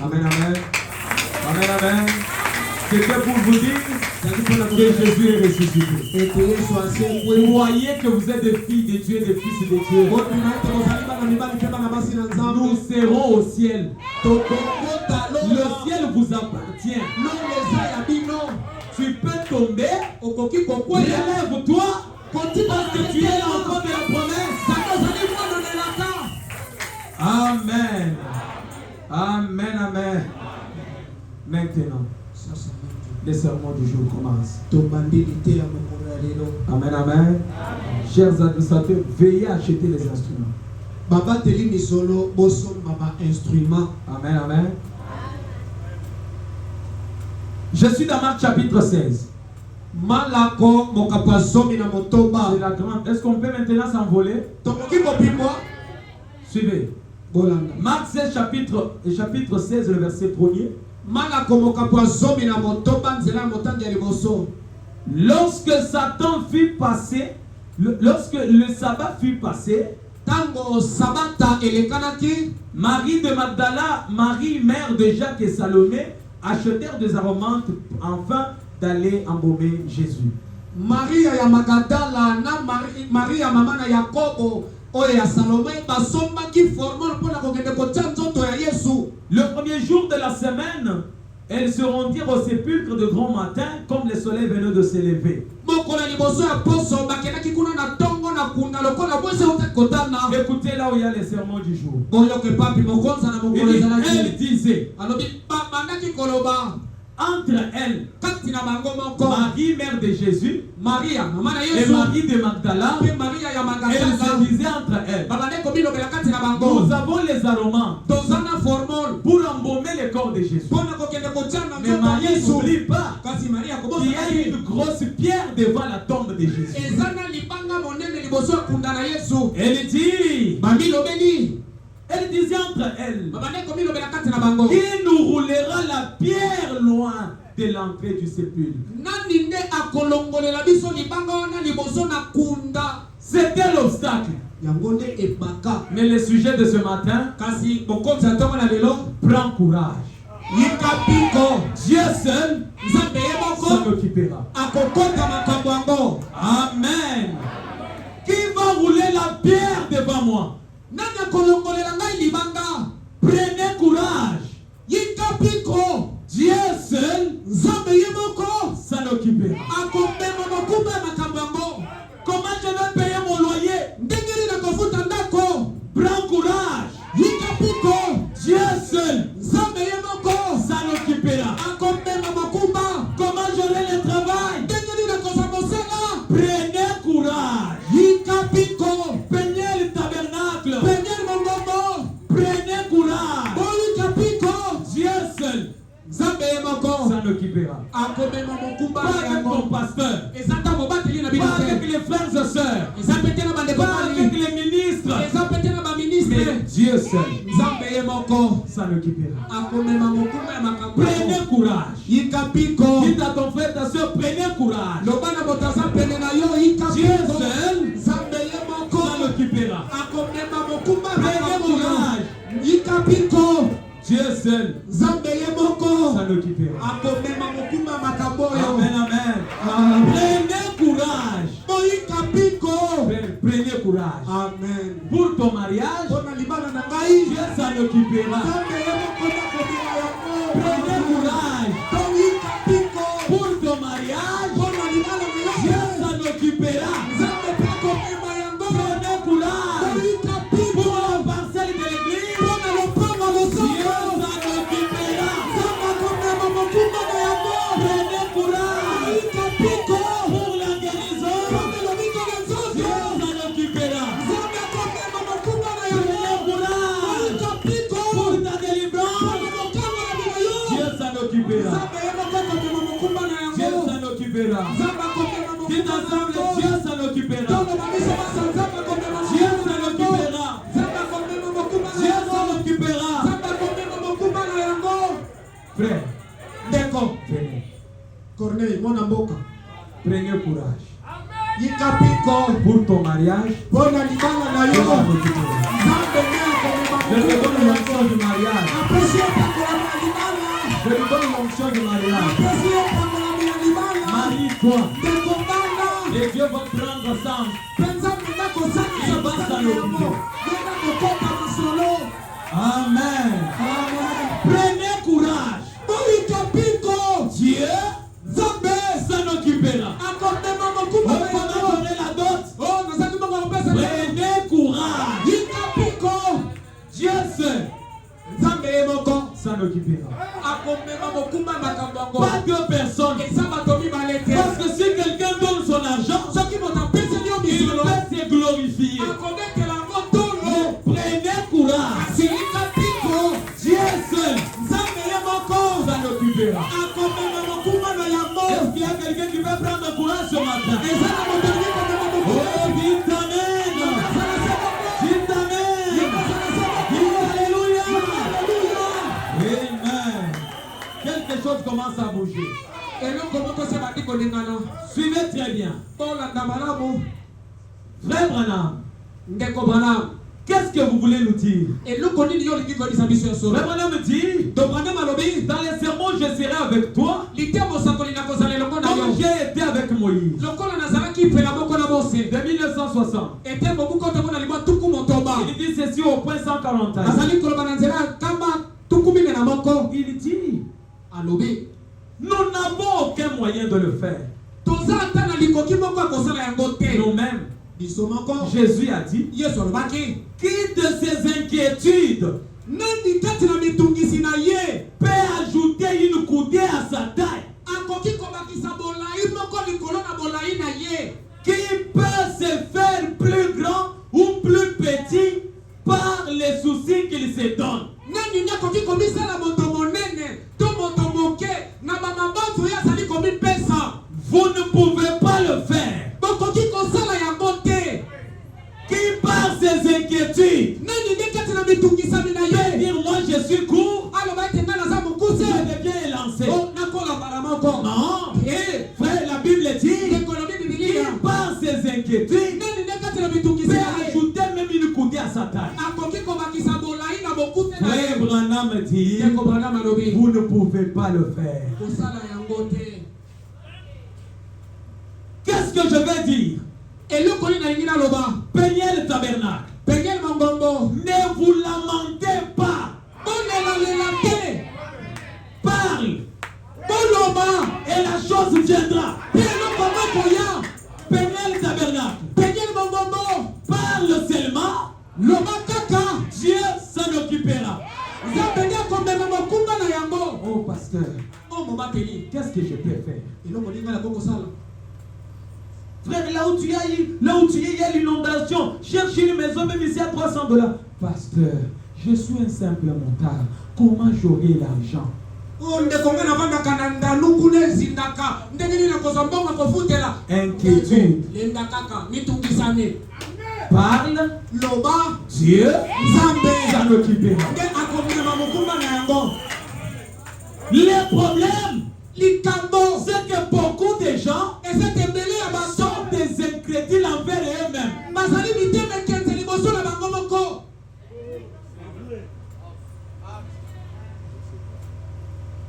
Amen, amen. Amen, amen. C'était pour vous dire que Jésus est ressuscité. Vous voyez que vous êtes des filles de Dieu, des fils de Dieu. Nous serons au ciel. Le ciel vous appartient. Tu peux tomber. Relève-toi. Parce que tu es l'enfant de la promesse. Amen. Amen, amen. Maintenant, le sermon du jour commence. Amen, amen. Chers administrateurs, veillez à acheter les instruments. Amen, amen. Je suis dans Marc chapitre 16. C'est la grande. Est-ce qu'on peut maintenant s'envoler? Suivez. Marc 16 chapitre 16, le verset 1er. Lorsque Satan fut passé, lorsque le sabbat fut passé, Marie de Magdala, Marie mère de Jacques et Salomé achetèrent des aromates afin d'aller embaumer Jésus. Maria ya Magdala na Maria mama na Yakobo. Le premier jour de la semaine, elles se rendirent au sépulcre de grand matin, comme le soleil venait de se lever. Écoutez là où il y a les sermons du jour. Elle disait, entre elles, Marie, mère de Jésus, et Marie de Magdala, elle se disait entre elles, nous avons les aromates pour embaumer le corps de Jésus. Mais Marie n'oublie pas qu'il y a une grosse pierre devant la tombe de Jésus. Elle disait entre elles, il nous roulera la pierre loin de l'entrée du sépulcre. C'était l'obstacle. Mais le sujet de ce matin, prends courage. Dieu seul s'en occupera. Amen. Qui va rouler la pierre devant moi? Prenez courage. Dieu seul akomema mokumba Pas avec yango. ton pasteur. Eza ta mobateli na Pas bino avec te. les frères et sœurs. Eza pete na bandeko Pas avec bali. les ministres. Eza pete na baministre. Mais Dieu seul Nzambe ye moko s'en occupera. akomema mokumba ya makambo. Prenez courage. Yika piko. Dites à ton frère, ta soeur, prenez courage. Loba na botaza pene na yo yika Dieu piko. seul Nzambe ye moko s'en occupera. akomema mokumba ya Prenez makambo. courage. Yika piko. Dieu seul Nzambe ye moko s'en occupera. akomema mokumba ya makambo yo. Amen, amen. Prenez courage. Yika piko. Prenez courage. Amen. Pour ton mariage, Pona libana na ngai. Dieu s'en occupera. Nzambe ye moko akomema yango. Prenez courage. Yika piko. Pour ton mariage, Pona libana na Dieu yo. s'en occupera. Nzambe pe akomema yango. Prenez courage. Yika piko. Pour la parcelle de l'église, Pona lopango Dieu losoko. s'en occupera. Nzambe akomema mokumba na yango. Prenez courage. Yika piko. Pour la guérison, Nzambe lobiko na Dieu nzoto. s'en occupera. Nzambe akomema mokumba na yango. Prenez courage. Yika piko. Pour ta délivrance, Pona mokambo na bino yo. Dieu s'en occupera. Nzambe ye moko akomema mokumba na Dieu yango. s'en occupera. Nzambe akomema Dites mokumba na ensemble, yango. Dieu s'en occupera. Tolo babiso basa Nzambe akomema Dieu mokumba s'en na yango. occupera. Nzambe akomema mokumba na Dieu yango. s'en occupera. Nzambe akomema mokumba na yango. Frère, Ndeko venez. Corneille mwana mboka Prenez courage. yika piko Pour ton mariage, mpona libala na Dieu yo. s'en occupera. Nzambe nde akomema Je te mokumba donne na l'onction yango. du mariage. Apesi yo pakolami ya libala. Je te donne l'onction du mariage. Apesi yo pakolami ya libala. Marie-toi. Ndeko bana Et Dieu va prendre ensemble. mpe Nzambe nde akosalisa basala yango. Ye nde akokota mosolo. Amen. Amen. Prenez courage. Oyika piko Dieu Nzambe s'en occupera. akomema On mokumba na va yango. donner la dot. Oh, nazali bongo kopesa Prenez courage. yika piko Dieu seul Nzambe ye moko s'en occupera. akomema mokumba ya makambo yango. Pas deux personnes. Eza bato mibale te. Parce que si quelqu'un donne son argent, Soki moto apeseli yo il misolo peut se glorifier. akodekela yango tolo. Prenez courage. Kasi yika piko Dieu seul Nzambe ye moko s'en occupera. akomema mokumba na yango. Est-ce qu'il y a quelqu'un qui veut prendre courage ce matin? Eza na moto alingi komema mokumba. Oh, dites Amen. Ezala se moko. Dites Amen. Ezala se moko. Dites Alléluia. Alléluia. Amen. Quelque chose commence à bouger. Eloko moko se bandi kolingana. Suivez très bien. Tolanda malamu. Frère Branham, Ndeko Branham. qu'est-ce que vous voulez nous dire? Eloko nini yo olingi koyebisa biso ya solo? Frère Branham dit, To Branham alobi dans les sermons, je serai avec toi litya mosakoli nakozala elongo na comme yo. j'ai été avec Moïse. Lokola nazalaki mpela moko na Mose. De 1960. Ete mobu kotoko na libwa tuku motoba. Il dit ceci au point 141. Azali koloba na nzela ya kamba tuku mine na moko. Il dit, Alobi nous n'avons aucun moyen de le faire. toza ata na likoki moko ya kosala yango te. Nous-mêmes, Biso moko. Jésus a dit, Yesu alobaki qui de ces inquiétudes nani kati na mitungisi na ye peut ajouter une coudée à sa taille? akoki kobakisa bolai moko likolo na bolai na ye. Qui peut se faire plus grand ou plus petit par les soucis qu'il se donne? Nani nde akoki komisala moto monene to moto moke na bamabanzo oyo azali komipesa. Vous ne pouvez pas le faire. Bokoki kosala yango te. Qui par ses inquiétudes Nani nde kati na mitungisami na peut ye dire moi je suis court, aloba ete nga naza mokuse je deviens élancé? o nakola mbala moko. Non. Eh, Frère, la Bible dit, ndekolobi qui bibilia par ses inquiétudes nani nde kati na peut mitungisi na ye ajouter même une coudée à sa taille. akoki kobakisa bolai na bokuse na Frère ye. Branham dit, Ndeko Branham alobi vous ne pouvez pas le faire. kosala yango te. Qu'est-ce que je vais dire? Eloko nini nalingi naloba Peignez le tabernacle. pengeli mangombo Ne vous lamentez pas. bolelalela te Parle boloba et la chose viendra. mpe eloko moko ya Peignez le tabernacle. pengeli mangombo Parle seulement. loba kaka Dieu s'en occupera. nzambe nde akomema mokumba na yango. Oh pasteur, o mobateli qu'est-ce que je peux faire? eloko ninga yango kosala. Frère, là où tu es, il y a l'inondation. Cherche une maison, même ici à $300. Pasteur, je suis un simple montard. Comment j'aurai l'argent? Inquiétude. Parle. Dieu s'en occupera. Le problème, c'est que beaucoup de gens sont des incrédules envers eux-mêmes.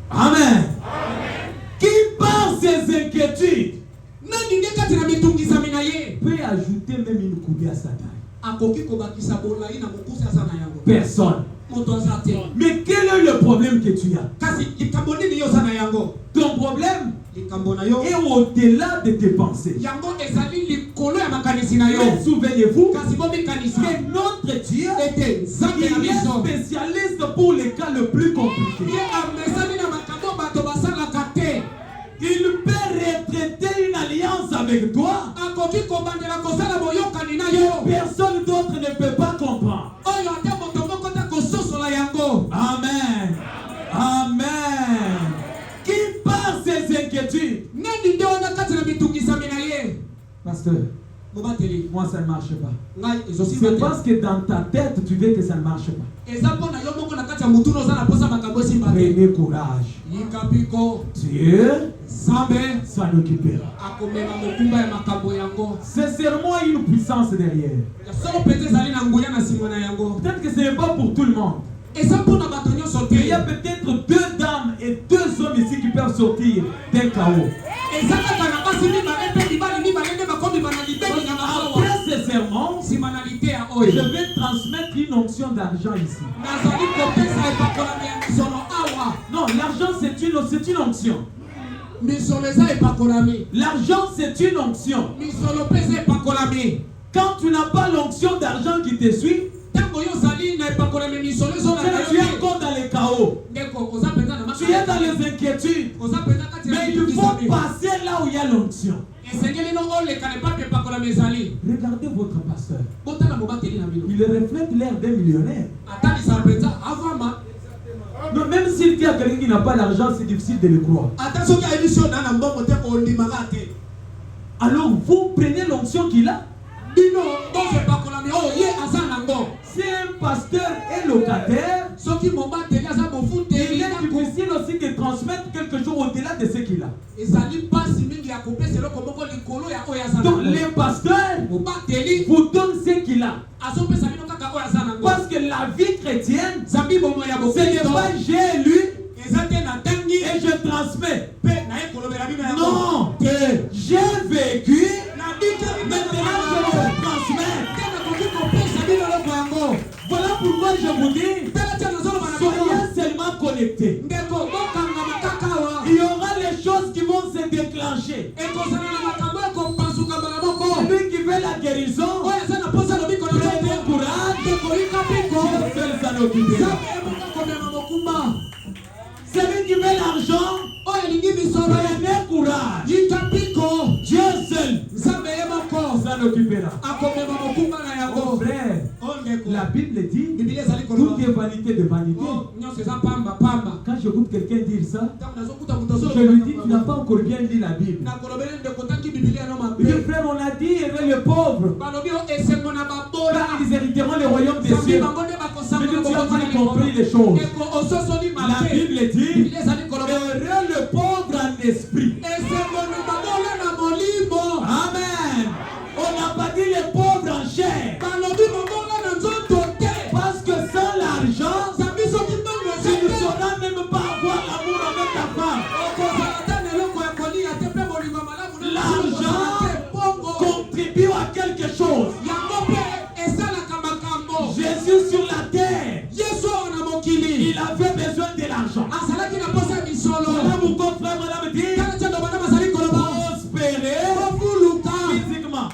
Amen. Qui par ses inquiétudes peut ajouter même une coudée à sa taille. Personne. Mais quel est le problème que tu as? Ton problème est au-delà de tes pensées. Mais souvenez-vous que notre Dieu est spécialiste pour les cas le plus compliqués. Il peut retraiter une alliance avec toi. Personne d'autre ne peut pas comprendre. Amen. Amen. Qui par ses inquiétudes? Pasteur, moi ça ne marche pas. C'est parce que dans ta tête tu veux que ça ne marche pas. Prenez courage. Dieu s'en occupera. C'est seulement une puissance derrière. Peut-être que ce n'est pas pour tout le monde. Il y a peut-être 2 dames et 2 hommes ici qui peuvent sortir d'un chaos. Après ce sermon, je vais transmettre une onction d'argent ici. Non, l'argent c'est une onction. L'argent c'est une onction. Quand tu n'as pas l'onction d'argent qui te suit, tu es encore dans les chaos. Tu es dans les inquiétudes. Mais il faut passer là où il y a l'onction. Regardez votre pasteur. Il reflète l'air d'un millionnaire. Non, même s'il dit à quelqu'un qui n'a pas l'argent, c'est difficile de le croire. Alors vous prenez l'onction qu'il a. Si un pasteur est locataire, il est difficile aussi de transmettre quelque chose au-delà de ce qu'il a. Donc les pasteurs vous donnent ce qu'il a. Parce que la vie chrétienne, ce n'est pas j'ai lu et je transmets. Non, j'ai vécu, maintenant je vais transmettre. Voilà pourquoi je vous dis, soyez seulement connectés. Il y aura les choses qui vont se déclencher. Celui qui veut la guérison, prenez courage, Dieu seul s'en occupera. Celui qui veut l'argent, prenez courage, Dieu seul s'en occupera. Oh frère, la Bible dit, tout est vanité de vanité. Quand j'écoute quelqu'un dire ça, je lui dis, tu n'as pas encore bien lu la Bible. Les frères, on a dit, aimer les pauvres, car ils hériteront le royaume des cieux. Mais tu as mal compris les choses. La Bible dit, heureux le pauvre en esprit. Amen. On n'a pas dit les pauvres en chair. Parce que sans l'argent, tu ne sauras même pas avoir l'amour avec ta femme. L'argent contribue à quelque chose. Jésus sur la terre, il avait besoin de l'argent. Voilà pourquoi frère, madame dit, prospérer physiquement,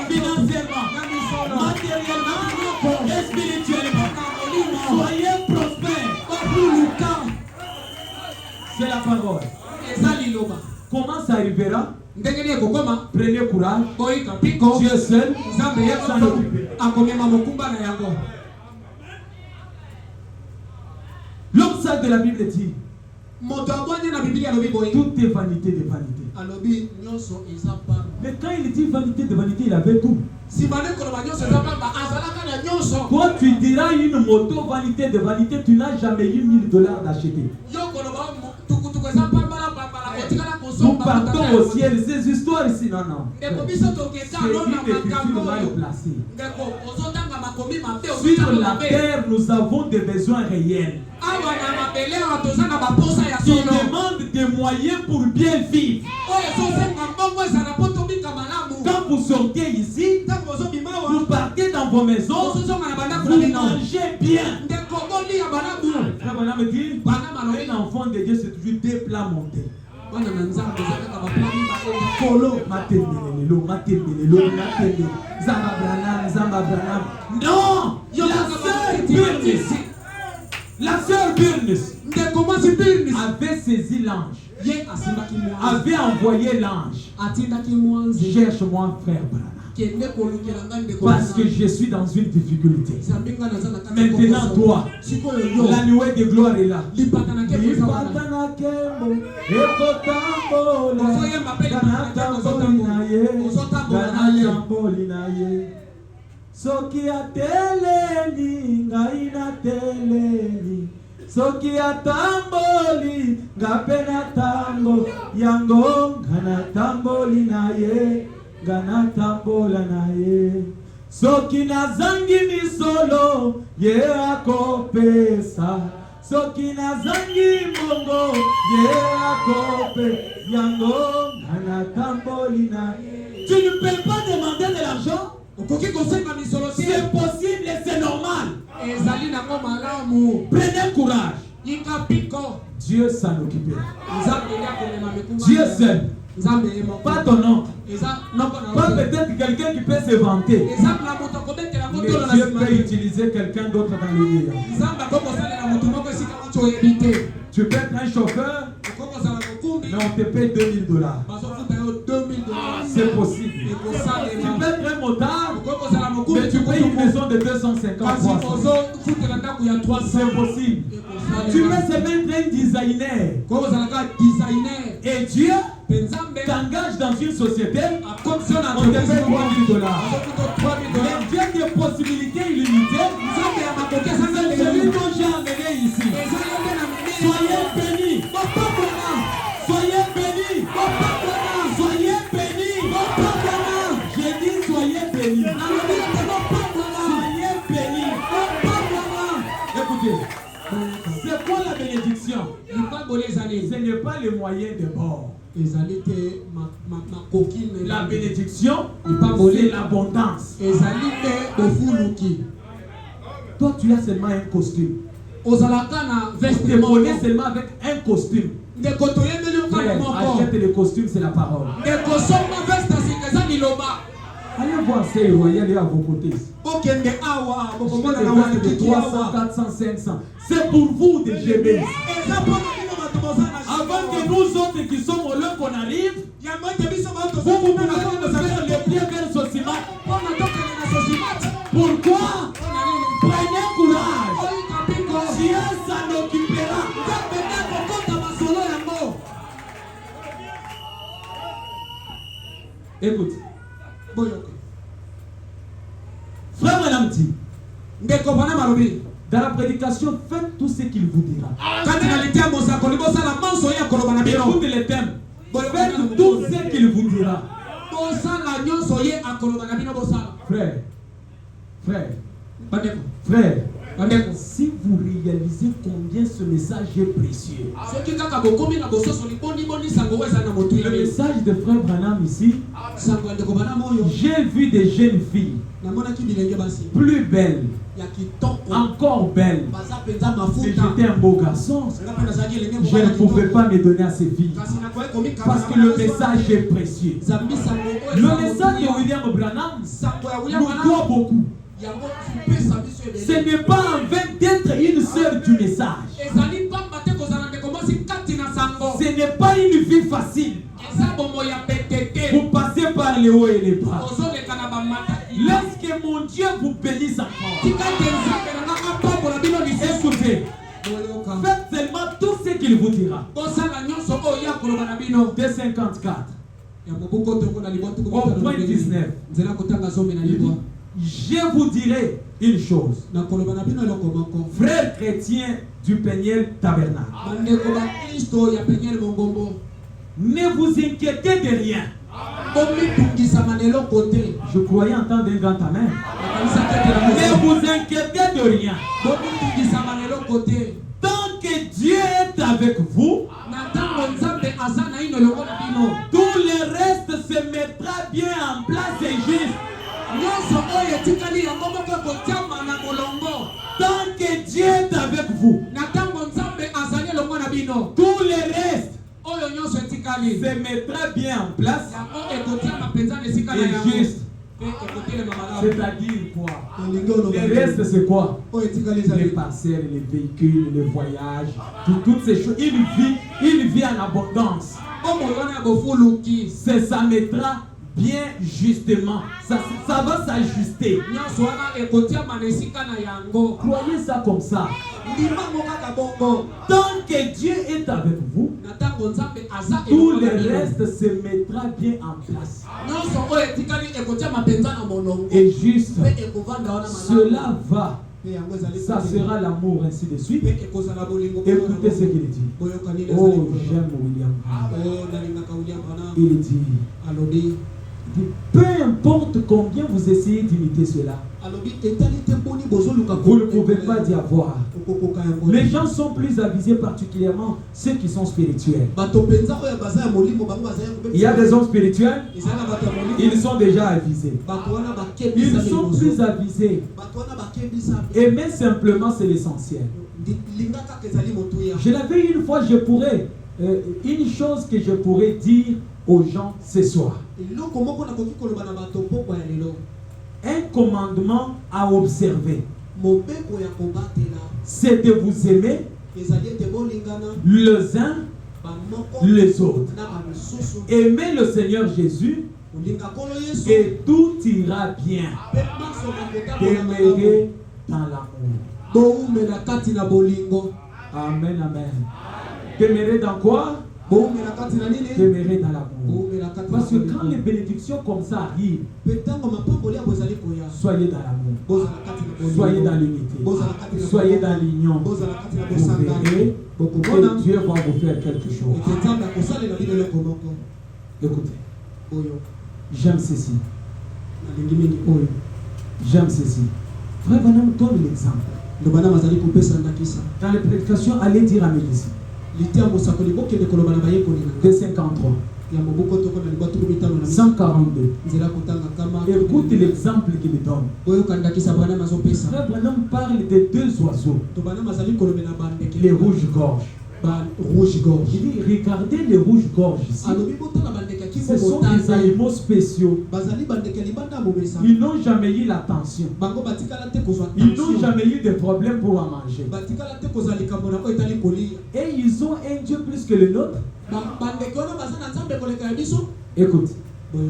financièrement, matériellement et spirituellement. Soyez prospères. C'est la parole. Comment ça arrivera? Prenez courage. Dieu seul s'en occupera. L'homme sage de la Bible dit, Tout est vanité de vanité. Mais quand il dit vanité de vanité, il avait tout. Toi, tu diras une moto vanité de vanité, tu n'as jamais eu $1000 d'acheter. Nous partons au ciel, ces histoires ici, non, non. C'est une écriture mal placée. Sur la terre, nous avons des besoins réels. Qui demandent des moyens pour bien vivre. Quand vous sortez ici, vous partez dans vos maisons, vous mangez bien. Frère Branham dit, un enfant de Dieu, c'est toujours des plats montés. Non, la sœur Burnis avait saisi l'ange, avait envoyé l'ange. Cherche-moi, frère Branham, parce que je suis dans une difficulté. Maintenant, toi, la nuée de gloire est là. Soki ateleli ngai nateleli, soki atamboli ngape natambo, yango ngana tamboli naye, ngana tambola naye. Soki nazangi misolo ye akopesa, soki nazangi mongo ye akope, yango ngana tamboli naye. Tu ne peux pas demander de l'argent. C'est possible et c'est normal. Prenez courage. Dieu s'en occupera. Dieu seul. Pas ton nom. Pas peut-être quelqu'un qui peut se vanter. Mais Dieu peut utiliser quelqu'un d'autre dans le milieu. Tu peux être un chauffeur, mais on te paye $2000. C'est possible. Tu peux être un motard, mais tu payes une maison de 250 fois. C'est possible. Tu peux se mettre un designer. Et Dieu t'engage dans une société, on te paye $3000. Mais Dieu a des possibilités illimitées. C'est celui dont j'ai amené ici. Soyez bénis. Soyez bénis. Soyez bénis. J'ai dit soyez bénis. Soyez bénis. Écoutez, c'est quoi la bénédiction? Ce n'est pas le moyen de bord. La bénédiction, c'est l'abondance. Toi, tu as seulement un costume. Tu te connais seulement avec un costume. Achète le costume, c'est la parole. Allez voir ces royales à vos côtés. De 300, 400, 500. C'est pour vous des GB. Avant que nous autres qui sommes au lieu qu'on arrive, vous pouvez faire le pied vers Sosima. Pourquoi? Prenez courage. Dieu s'en occupera. Écoute. Frère Branham dit, dans la prédication, faites tout ce qu'il vous dira. Écoutez les thèmes. Faites tout ce qu'il vous dira. Frère, si vous réalisez combien ce message est précieux. Le message de frère Branham ici, j'ai vu des jeunes filles plus belles, encore belles. Si j'étais un beau garçon, je ne pouvais pas me donner à ces filles. Parce que le message est précieux. Le message de William Branham nous doit beaucoup. Ce n'est pas en vain d'être une sœur du message. Ce n'est pas une vie facile. Vous passez par les hauts et les bas. Lorsque mon Dieu vous bénisse encore, écoutez, faites seulement tout ce qu'il qu'il vous dira. bosala nyonso oyo ya koloba na bino. 2:54. Ya moboko toko na libwa tuko Au point 19. nzela kotanga zomi na Il dit, libwa. je vous dirai une chose. Na koloba na bino eloko moko. Frères chrétiens du Peniel Tabernacle, Bandeko ba Kristo ya Peniel Mongombo. ne vous inquiétez de rien. Bomitungisa manelo kote. Je croyais entendre un grand amen. Nakanisa tete na Ne moso. vous inquiétez de rien. Bomitungisa manelo kote. Tant que Dieu est avec vous, Na tango nzambe aza na ino elongo na bino. tout le reste se mettra bien en place et juste. Nyonso oyo etikali yango moko kotiama na molongo. Tant que Dieu est avec vous, Na tango nzambe azali elongo na bino. tout le reste Oyo nyonso etikali. se mettra bien en place Yango ekotiama penza na esika na et yango. juste. Pe ekotelema malamu. C'est-à-dire quoi? Olingi oloba. Le reste, c'est quoi? Oyo etikali Les ezali. parcelles, les véhicules, les voyages, toutes ces choses. Une vie en abondance. Omo wana bofuluki. Ça mettra bien justement. Ça va s'ajuster. Nyonso wana ekotiama na esika na yango. Croyez ça comme ça. Ndima mokaka bongo. Tant que Dieu est avec vous, Na tango nzambe aza tout elongo le na bino. reste se mettra bien en place. Nyonso oyo etikali ekotiama penza na molongo. Et juste, Pe ekovanda wana malamu. cela va. Pe yango ezali Ça kote. sera l'amour, ainsi de suite. Pe ekozala bolingo. Écoutez ce qu'il dit. Boyokani ezali Oh, kote. j'aime William. Oh, nalingaka William Branham. Il dit, Alobi. peu importe combien vous essayez d'imiter cela, Alobi etali te boni bozoluka. vous ne pouvez pas y avoir. Okokoka yango. Les gens sont plus avisés, particulièrement ceux qui sont spirituels. Bato penza oyo baza ya molimo bango baza ya Il y a des hommes spirituels, ezala bato ya molimo. ils sont déjà avisés. Bato wana bakebisa Ils sont plus avisés. Bato wana bakebisa. Aimer simplement, c'est l'essentiel. Lingaka kezali motuya. Je l'avais une fois, une chose que je pourrais dire aux gens ce soir. Eloko moko nakoki koloba na bato poko ya lelo. Un commandement à observer, Mobeko ya kobatela. c'est de vous aimer Ezali ete bolingana. les uns Bamoko. les autres. Na bamisusu. Aimer le Seigneur Jésus Olinga kolo Yesu. et tout ira bien. Pe maso bakota bona malamu. Demeurer dans l'amour. Boumela kati na bolingo. Amen, amen. Demeurer dans quoi? Boumela kati na nini? Demeurer dans l'amour. Boumela kati na Parce que bolingo. quand les bénédictions comme ça arrivent, Petango mapamboli ya bozali koya. soyez dans l'amour. Bozala kati na bolingo. Soyez dans l'unité. Bozala kati na Soyez bolingo. dans l'union. Bozala kati na Vous bosangana. verrez Bokomona. que Dieu va vous faire quelque chose. Ete nzambe akosalela bino eloko moko. Écoutez, Oyo. j'aime ceci. Nalingi mingi oyo. J'aime ceci. Frère Branham donne l'exemple. Ndobana mazali kopesa ndakisa. Dans les prédications, allez dire à mes disciples. Litia mosakoli bokende koloba na bayekoli na. De 53, Ya moboko toko na libatu mitano na 142. nzela kotanga kama. Écoute l'exemple qu'il donne. Oyo kandakisa bana mazopesa. Frère Branham parle de deux oiseaux, Tobana mazali kolobela bandeke. les rouges-gorges. Ba rouge gorge. Il dit, regardez les rouges-gorges ici. Alobi botala bandeke Ce kiko sont des motanda. animaux spéciaux. Bazali bandeke libanda mobesa. Ils n'ont jamais eu l'attention. Bango batikala te kozwa Ils n'ont tension. jamais eu de problème pour en manger. Batikala te kozali kamona ko etali kolia. Et ils ont un Dieu plus que le nôtre. Bandeke wana baza na nzambe koleka ya biso. Écoute,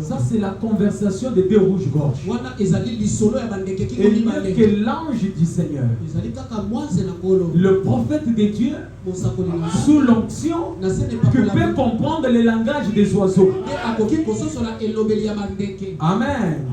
ça c'est la conversation des deux rouges-gorges. Wana ezali lisolo ya bandeke kiko Et mieux mibale. que l'ange du Seigneur, Ezali kaka mwaze na kolo. le prophète de Dieu, Mosakoli na sous l'onction, na sene qui pakola. peut comprendre le langage des oiseaux. Et akoki kososola elobeli ya bandeke. Amen.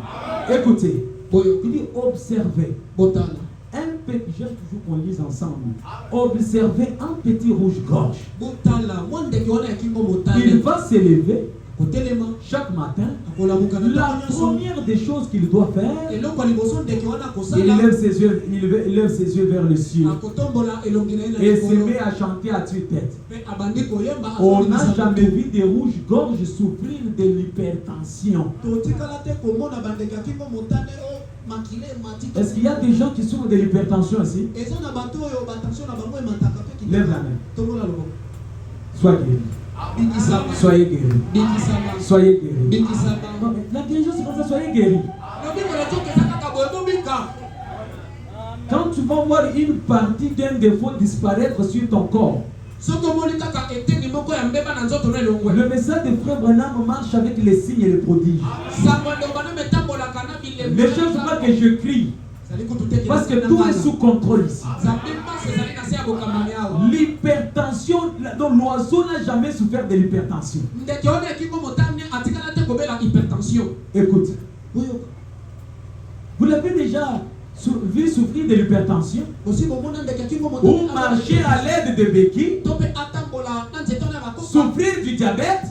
Écoutez, Boyo il dit observez. botala. Un petit, j'aime toujours qu'on lise ensemble. Observez un petit rouge-gorge. Botala mwandeke wana ya kingo Il motale. va s'élever Kotelema chaque matin. akola mukana La nyonso. première des choses qu'il doit faire, Eloko ya liboso ndeke wana il kosala. lève ses yeux, il lève ses yeux vers le ciel Akotombola elongi na ye na et se likolo. met à chanter à tue-tête. Pe abandi koyemba. On n'a jamais vu des rouges-gorges souffrir de l'hypertension. Totikala te komona bandeke ya kingo motane o makile mati. Est-ce qu'il y a des gens qui souffrent de l'hypertension ici? Eza na bato oyo batension na bango emataka pe ki. Lève la main. Tombola loboko. Sois guéri. Bikisama. Soyez guéri. Bikisama. Soyez guéri. Bikisama. Non, mais la guérison, c'est comme ça, soyez guéri. Lobiko la toke kaka boye bobika. Quand tu vas voir une partie d'un défaut disparaître sur ton corps, Soko moni kaka eteni moko ya mbeba na nzoto na elongwe. le message de Frère Branham marche avec les signes et les prodiges. Sango ndo bana metambola kana bile. Ne cherche pas que je crie, Zali kutu teke. parce que tout est sous contrôle ici. Zambi mase zali na se abokamani awa. L'hypertension l'hypertension, donc l'oiseau n'a jamais souffert de l'hypertension. Écoute, vous l'avez déjà vu souffrir de l'hypertension ou marcher à l'aide de béquilles, souffrir du diabète.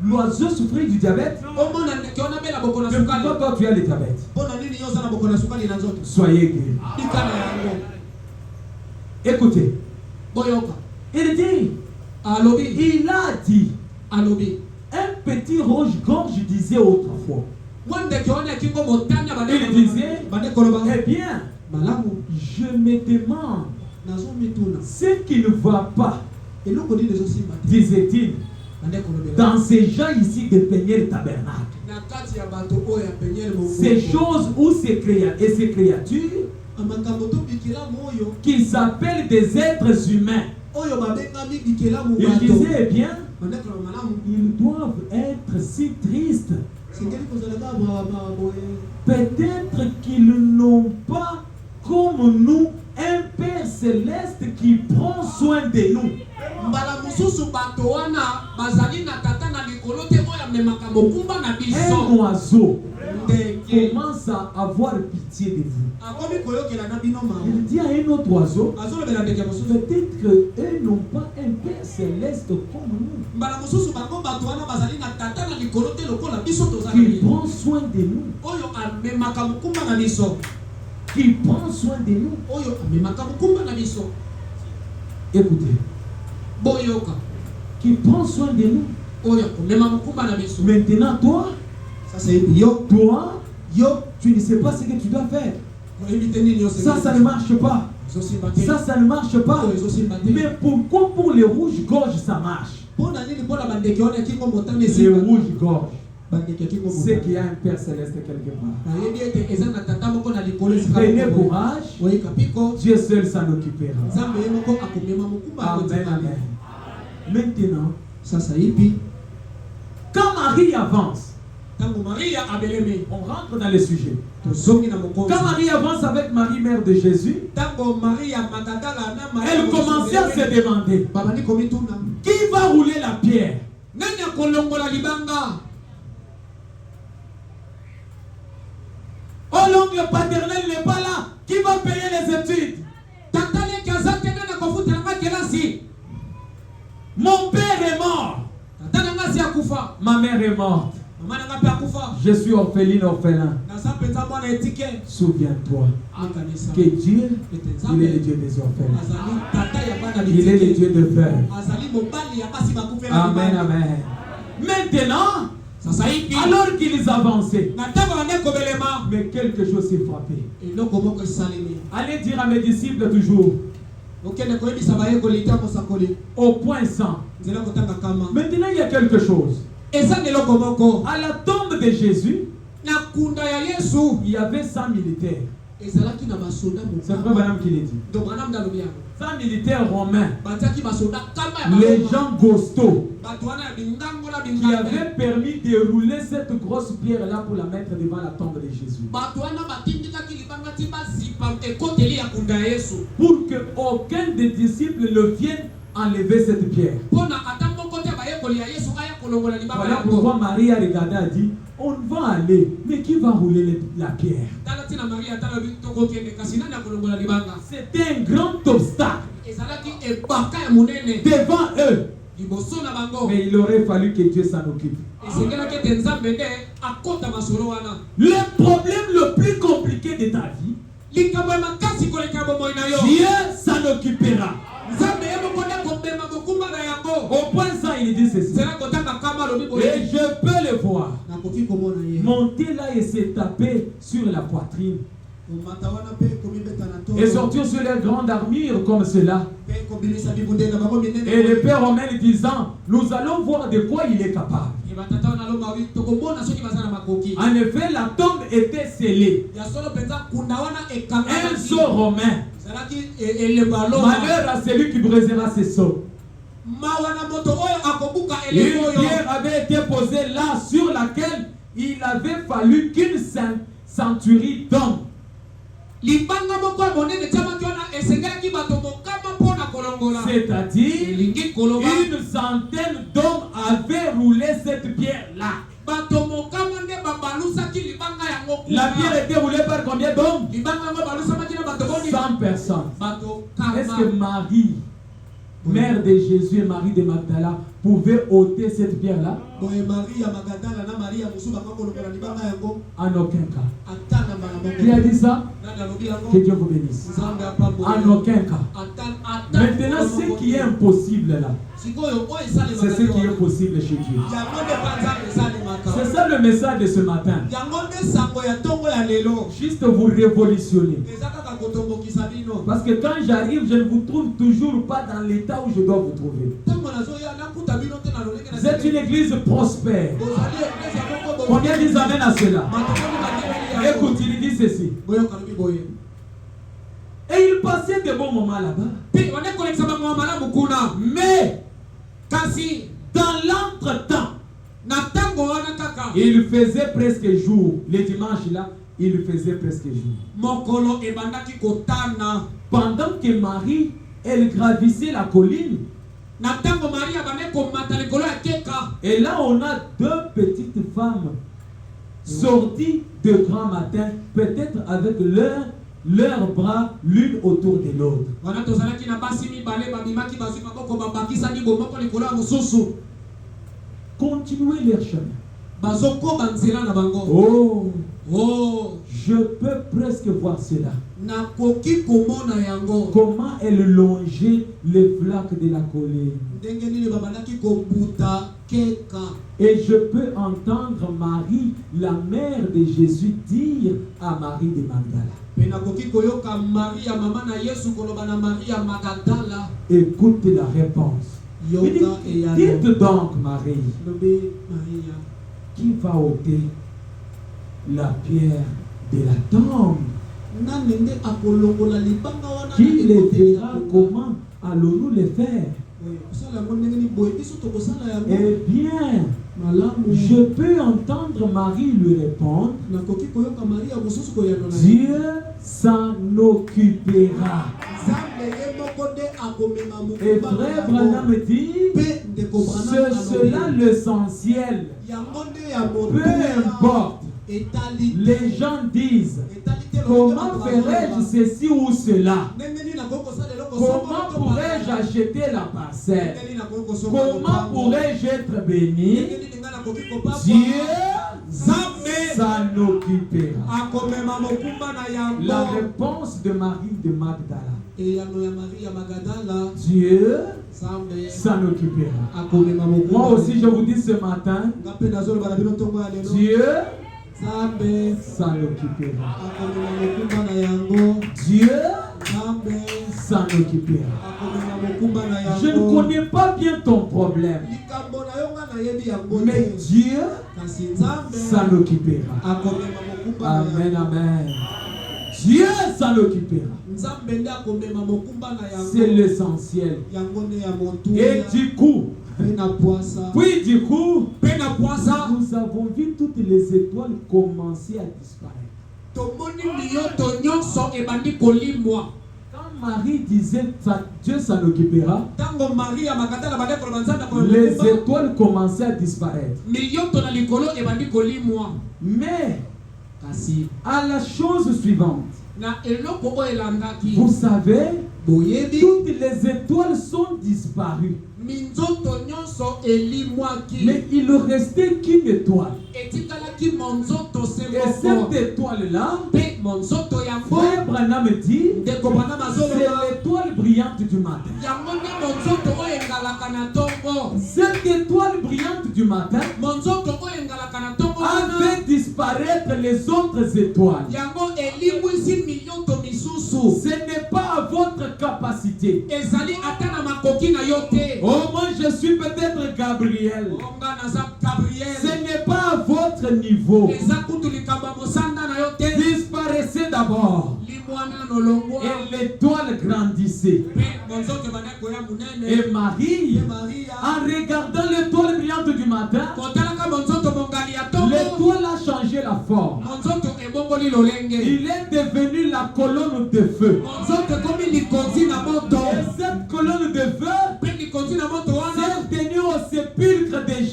L'oiseau souffrir du diabète. Pourquoi toi tu as le diabète? Soyez guéris. Écoutez, il dit, il a dit, un petit rouge-gorge disait autrefois. Il disait, eh bien, je me demande ce qui ne va pas, disait-il, dans ces gens ici de peigner le tabernacle. Ces choses ou ces créatures qui s'appellent des êtres humains. Il disait, eh bien, ils doivent être si tristes. Peut-être qu'ils n'ont pas comme nous un Père céleste qui prend soin de nous. Un oiseau commence à avoir pitié de vous. Il dit à un autre oiseau, peut-être qu'eux n'ont pas un Père céleste comme nous, qui prend soin de nous, qui prend soin de nous. Écoutez, qui prend soin de nous. Maintenant, toi, tu ne sais pas ce que tu dois faire. Ça ne marche pas. Ça ne marche pas. Mais pourquoi pour les rouges-gorges ça marche? Les rouges-gorges, c'est qu'il y a un Père céleste quelque part. Prenez courage, Dieu seul s'en occupera. Amen, amen. Maintenant, quand Marie avance, on rentre dans le sujet. Quand Marie avance avec Marie, mère de Jésus, elle commençait à se demander, qui va rouler la pierre? Oh, l'oncle paternel n'est pas là. Qui va payer les études? Mon père est mort. Ma mère est morte. Je suis orpheline, orphelin. Souviens-toi que Dieu, il est le Dieu des orphelins. Il est le Dieu de veuves. Amen, amen. Maintenant, alors qu'ils avançaient, mais quelque chose s'est frappé. Allez dire à mes disciples toujours, au point 100. Maintenant, il y a quelque chose. À la tombe de Jésus, il y avait 100 militaires. C'est frère Branham qui l'a dit. 100 militaires romains, les gens costauds, qui avaient permis de rouler cette grosse pierre-là pour la mettre devant la tombe de Jésus. Pour que aucun des disciples ne vienne enlever cette pierre. Voilà pourquoi Marie a regardé et a dit, on va aller, mais qui va rouler la pierre? C'était un grand obstacle devant eux. Mais il aurait fallu que Dieu s'en occupe. Le problème le plus compliqué de ta vie, Dieu s'en occupera. Au point ça, il dit ceci. Et je peux le voir monter là et se taper sur la poitrine. Et sortir sur les grandes armures comme cela. Et le Père romain disant, nous allons voir de quoi il est capable. En effet, la tombe était scellée. Un sceau romain. Malheur à celui qui brisera ses sceaux. Une pierre avait été posée là sur laquelle il avait fallu qu'une centurie tombe. C'est-à-dire, elingi koloba une centaine d'hommes avaient roulé cette pierre-là. bato mokama nde babalusaki libanga yango La pierre était roulée par combien d'hommes? libanga yango balusamaki na bato boni 100 personnes. bato Est-ce que kama Marie, mère de Jésus et Marie de Magdala, pouvait ôter cette pierre-là? boye Maria Magadala na Maria musu bakakolokola libanga yango En aucun cas. ata na mbala moko Qui a dit ça? nani alobi yango Que Dieu vous bénisse. nzambe apambola En aucun cas. ata Maintenant, ce qui est impossible là, sikoyo oyo esalemaka c'est ce qui est possible chez Dieu. yango nde mpa nzambe esalemaka C'est ça le message de ce matin. yango nde sango ya ntongo ya lelo Juste vous révolutionner. eza kaka kotombokisa bino Parce que quand j'arrive, je ne vous trouve toujours pas dans l'état où je dois vous trouver. ntango nazoya nakuta bino te na lolenge Vous êtes une église prospère. bozali eglise ya moko Combien disent amen à cela? matokoni bandeleli yango Écoute, il dit ceci. boyoka lobi boye Et il passait de bons moments là-bas. mpe bande kolekisa bango ya malamu kuna Mais kasi dans l'entretemps, na ntango wana kaka il faisait presque jour. Les dimanches là, il faisait presque jour. mokolo ebandaki kotana Pendant que Marie, elle gravissait la colline. na ntango maria bande komata likolo ya keka Et là, on a deux petites femmes sorties de grand matin, peut-être avec leurs bras l'une autour de l'autre. wana tozalaki na basi mibale babimaki bazwi maboko babakisani bomoko likolo ya mosusu Continuez leur chemin. bazokoba nzela na bango Oh, oh je peux presque voir cela. nakoki komona yango Comment elle longeait les flaques de la colline. ndenge nini babandaki kobuta keka Et je peux entendre Marie, la mère de Jésus, dire à Marie de Magdala. mpe nakoki koyoka maria mama na yesu koloba na maria magadala Écoute la réponse. Il yoka dit, eyano dites donc, Marie, lobi maria qui va ôter la pierre de la tombe? nani nde akolongola libanga wana Qui les verra? Comment allons-nous les faire? kosala yango ndenge nini boye biso tokosala yango Eh bien, malamu je peux entendre Marie lui répondre, nakoki koyoka maria mosusu koyano na Dieu s'en occupera. nzambe ye moko nde akomema Et mokumba frère Branham dit, mpe ndeko c'est cela l'essentiel. yango nde ya Peu motuya importe, etali les gens disent, etali te comment ferais-je ceci ou cela? ndenge nini nakoki kosala eloko Comment pourrais-je acheter la parcelle? ndenge nini nakoki kosomba Comment lopango? pourrais-je être béni? ndenge nini nga nakoki kopapa Dieu nzambe s'en occupera. akomema mokumba na La yango réponse de Marie de Magdala. eyano ya maria magadala Dieu nzambe s'en occupera. akomema mokumba Moi aussi, je vous dis ce matin, nga mpe nazoloba na bino ntongo ya lelo Dieu nzambe s'en occupera. akomema mokumba na yango Dieu nzambe s'en occupera. akomema mokumba na Je ne yango connais pas bien ton problème, likambo na yo nga nayebi yango mais te Dieu kasi nzambe s'en occupera. akomema mokumba na Amen, yango amen. Dieu s'en occupera. nzambe nde akomema mokumba na C'est yango l'essentiel. yango nde ya Et motuya du coup, mpe na pwasa puis du coup, mpe na pwasa nous avons vu toutes les étoiles commencer à disparaître. tomoni miyoto nyonso ebandi kolimwa Quand Marie disait ça, Dieu s'en occupera, ntango maria magadala bande koloba nzambe les akomema étoiles commençaient à disparaître. miyoto na likolo ebandi kolimwa Mais kasi à la chose suivante, na eloko oyo elandaki vous savez, boyebi toutes les étoiles sont disparues. minzoto nyonso elimwaki Mais il ne restait qu'une étoile. etikalaki monzoto se Et moko cette étoile-là, mpe monzoto yango frère Branham dit, ndeko bana c'est bazoloba l'étoile brillante du matin. yango nde monzoto oyo engalaka na ntongo Cette étoile brillante du matin monzoto oyo engalaka na ntongo a wana fait disparaître les autres étoiles. yango elimwisi miyoto misusu Ce n'est pas à votre capacité. ezali ata na makoki na yo te Oh, moi je suis peut-être Gabriel. onga naza gabriel Ce n'est pas à votre niveau. eza kutu likambo ya mosanda na yo te Disparaissez d'abord. limwana nolongwa Et l'étoile grandissait. mpe monzoto ebanda koya monene Et Marie, mpe maria en regardant l'étoile brillante du matin, kotalaka monzoto mongali ya ntongo l'étoile a changé la forme. monzoto ebongoli lolenge Il est devenu la colonne de feu. monzoto ekomi likonzi na moto Et cette colonne de feu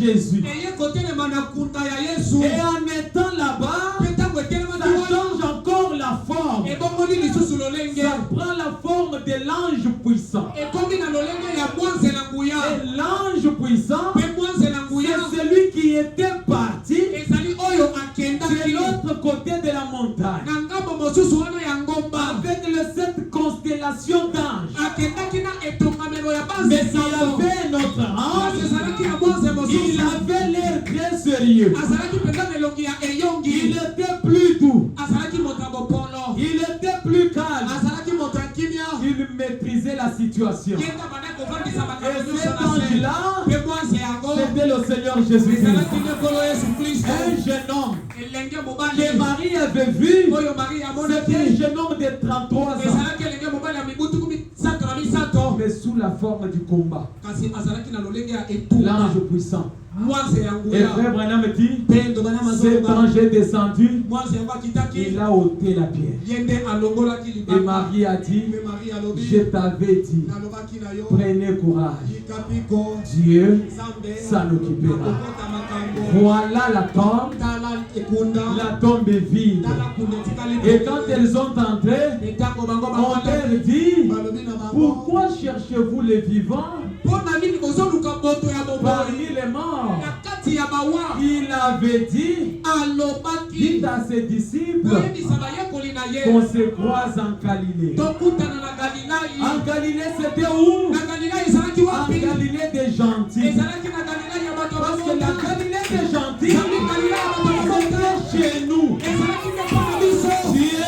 Jésus. eye kotelema na kuta ya Yesu. Et en étant là-bas, Mpe ntango etelemaki ça wana, change encore la forme. ebongoli lisusu lolenge, Ça prend la forme de l'ange puissant. ekomi na lolenge ya mwanzela nguya. Et l'ange puissant, Mpe mwanzela nguya c'est celui qui était parti ezali oyo de akendaki l'autre côté de la montagne. na ngambo mosusu wana ya ngomba, Avec cette constellation d'anges. akendaki na etongamelo ya Mais il y banzembo. avait notre ange. ezalaki na mwanze Il mosusu, avait l'air très sérieux. azalaki mpenza na elongi ya Il eyongi, était plus doux. azalaki moto ya bopolo, Il était plus calme. azalaki moto ya kimia, Il maîtrisait la situation. ye nde banda kovandisa Et makambo nyonso cet na se. ange-là, Mpe mwanze yango c'était le Seigneur Jésus-Christ. ezalaki nde nkolo yesu kristo, Un jeune homme elenge que mobali Marie avait vu. oyo mari C'était un amonaki, jeune homme de 33 ans. ezalaki elenge mobali ya mibutu misato na misato, Mais sous la forme du combat. kasi azalaki na lolenge ya etumba, L'ange puissant. mwanze ya Et nguya. frère Branham dit, Pendo bana cet mazonga, ange est descendu. mwanze yango akitaki, Il a ôté la pierre. ye nde alongolaki Et libanga. Marie a dit, Mpe mari alobi, je t'avais dit, nalobaki na yo, prenez courage. yikapiko, Dieu Nzambe s'en occupera. akokota makambo, Voilà la tombe. tala ekunda, La tombe est vide. tala kunda etikali Et te. quand elles sont entrées, Etango bango on leur bafandaki, dit, balobi na bango, pourquoi cherchez-vous les vivants mpo na nini bozoluka moto ya bomoi parmi les morts? na kati ya bawa? Il avait dit, Alobaki dit à ses disciples koyebisa bayekoli na ye, qu'on se croise en Galilée. tokutana na galilai. En Galilée, c'était où? Na galilai ezalaki En wapi? Galilée des gentils. Ezalaki na galilai ya bato Parce que la bazota, Galilée des gentils, ezalaki galilai ya bato bazota, c'était chez nous. ezalaki nde mpo na biso. Dieu,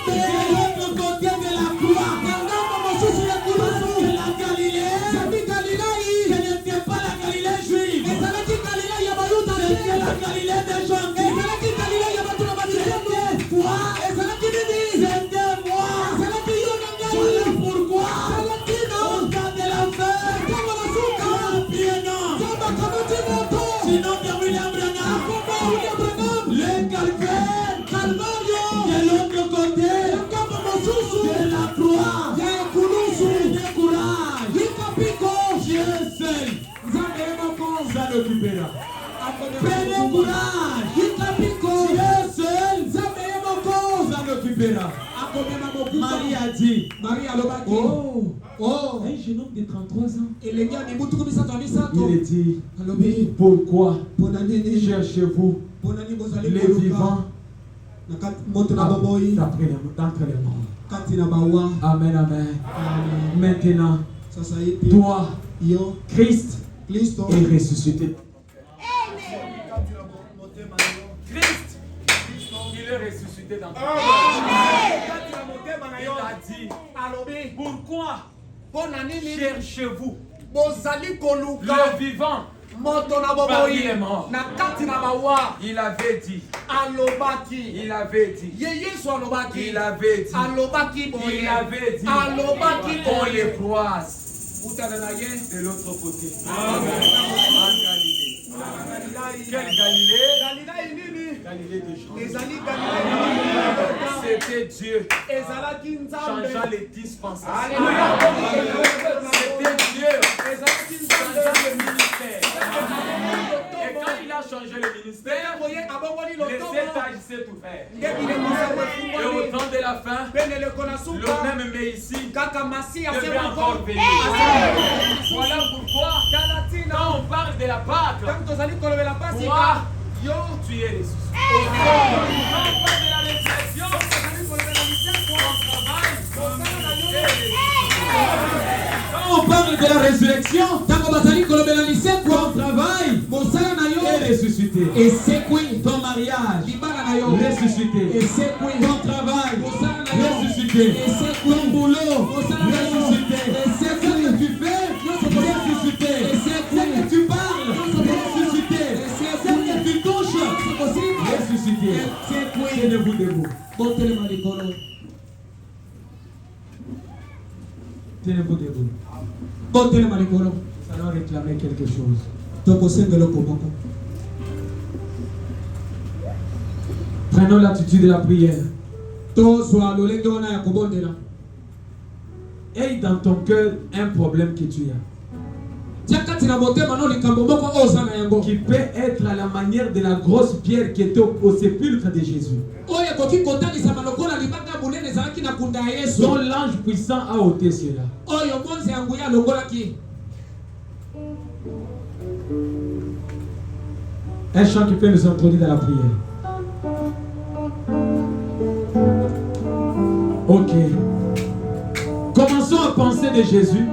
c'est l'autre côté de la croix. Na ngambo mosusu ya Parce kulusu, que la Galilée, ezalaki galilai, ce n'était pas la Galilée juive. ezalaki galilai ya bayuda te, C'était la Galilée des gentils. ezalaki galilai ya bato na bamilembe, Toi, ezalaki nini? c'était moi. ezalaki yo na Voilà ngai. pourquoi, Ezalaki na au temps de la fin, ntango na suka, bien non, nzambe akamati moto, sinon de William Branham, akomba William Branham, le calvaire Kalvario, de l'autre côté ngambo mosusu de la croix. ya ekulusu, Prenez courage, yikapiko, Dieu seul nzambe ye moko s'en occupera. akomema Prenez mosusu. courage, Yikapiko, Dieu seul nzambe ye moko s'en occupera. akomema mokuta. Marie a dit, Marie alobaki, oh, oh, un jeune homme de 33 ans. elenge ya mibutu misato ya misato, Il est dit, alobi pourquoi mpona nini, cherchez-vous mpona nini bozali les koluka vivants na kati moto na baboi d'entre les morts? kati na bawa. Amen, amen. Maintenant, Sasa hivi toi, yo Christ Kristo est ressuscité. Christ, il est ressuscité dans toi. Il a dit, alobi pourquoi mpona nini cherchez-vous bozali koluka le vivant moto na parmi baboi les morts? na kati na bawa? Il avait dit, Alobaki il avait dit, ye Yesu alobaki, il avait dit, alobaki il boye, avait dit alobaki qu'on les boye, croise utana na ye de l'autre côté. Amen. En Galilée. Quelle Galilée? Galilai nini? Galilée de Jean. Ezali Galilai nini? C'était Dieu Ezalaki changeant Nzambe. les dispensations. Alléluia. C'était Dieu Ezalaki changeant le Nzambe. ministère. Et quand il a changé le ministère, Boye abongoli les lotomo. étages s'est ouvert. Nde bileko sango Et au efungwami. temps de la fin, Pene leko na le suka. même Messie Kaka Masiya devait sema encore ko. venir. Voilà pourquoi, quand on parle de la Pâque, Tangu tozali kolobela pasi toi, ka. Yo. tu es ressuscité. Quand on parle de la résurrection, Tozali kolobela lisekwa. on travaille Kosala na yo. et ressuscité. Quand on parle de la résurrection, Tango bazali kolobela ton lisekwa. travail Mosala na yo. est ressuscité. Esekwi. Ton mariage Libala na yo. ressuscité. Esekwi. Ton travail Mosala na yo. ressuscité. Esekwi. Ton boulot Mosala na yo. ressuscité. Esekwi. Ce que tu fais ressuscité. Ce que tu parles ressuscité. Ce que tu touches ressuscité. Tenez-vous debout. Botelema likolo. Tenez-vous debout. Botelema likolo. Nous allons réclamer quelque chose. Tokosengela komoko. Prenons l'attitude de la prière. Tozwa lolenge wana ya kobondela. Aie dans ton cœur un problème que tu as. qui peut être à la manière de la grosse pierre qui était au sépulcre de Jésus, dont l'ange puissant a ôté cela. Un chant qui peut nous introduire dans la prière. Ok. Commençons à penser de Jésus.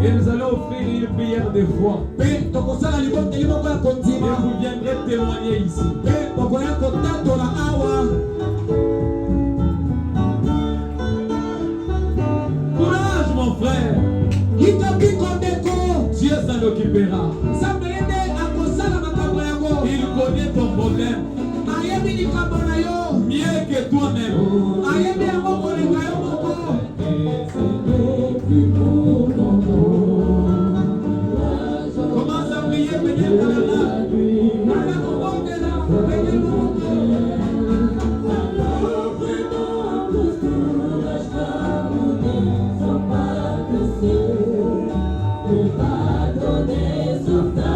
Et nous allons offrir une prière de foi. Et vous viendrez témoigner ici. Courage mon frère. Dieu s'en occupera. Il connaît ton problème mieux que toi-même. Commence à prier, Va donner souffrance.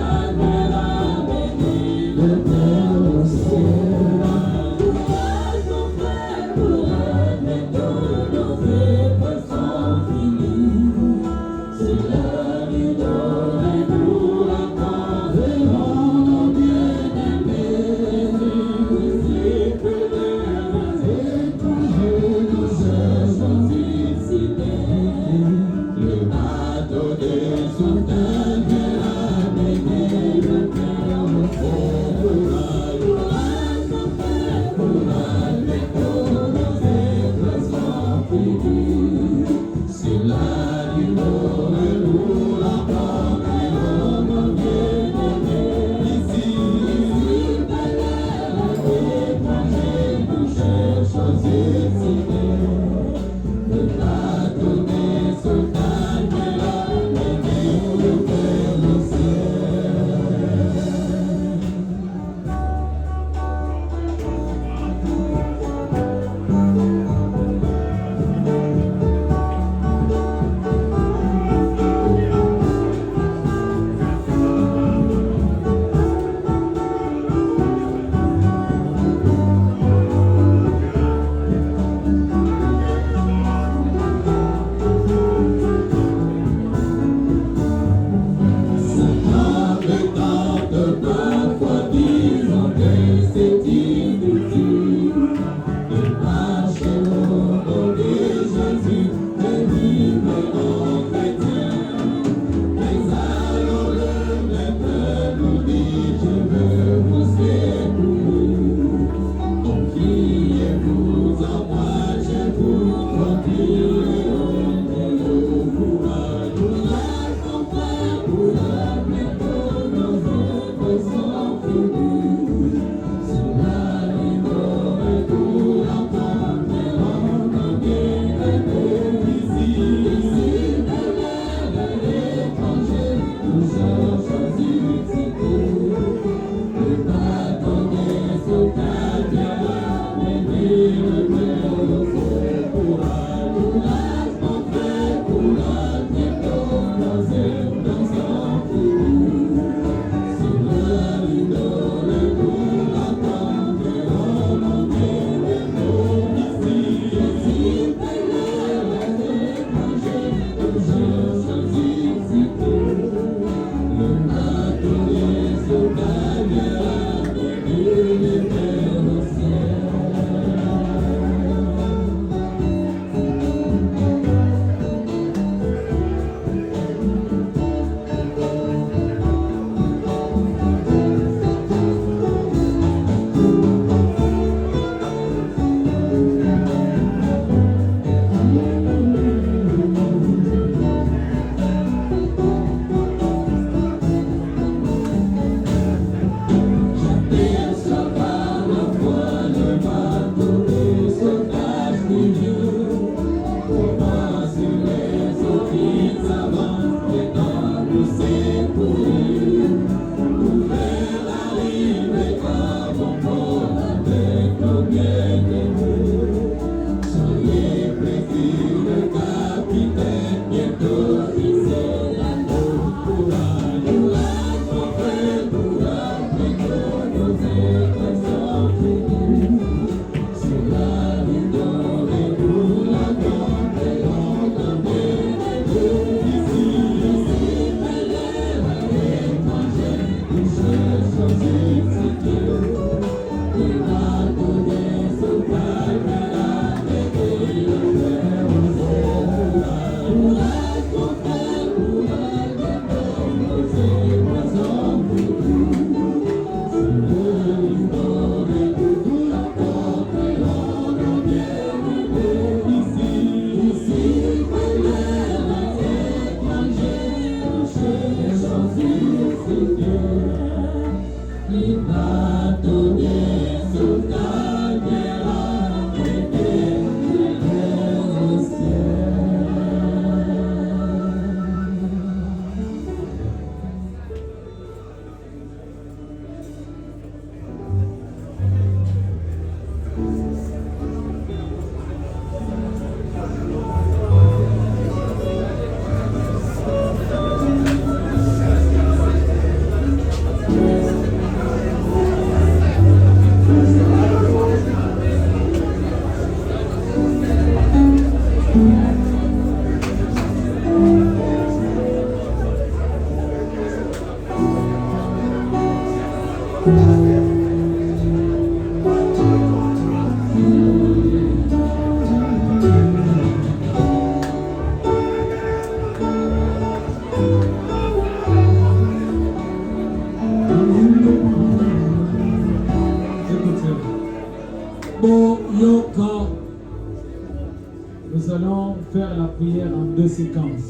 Nous allons faire la prière en 2 séquences.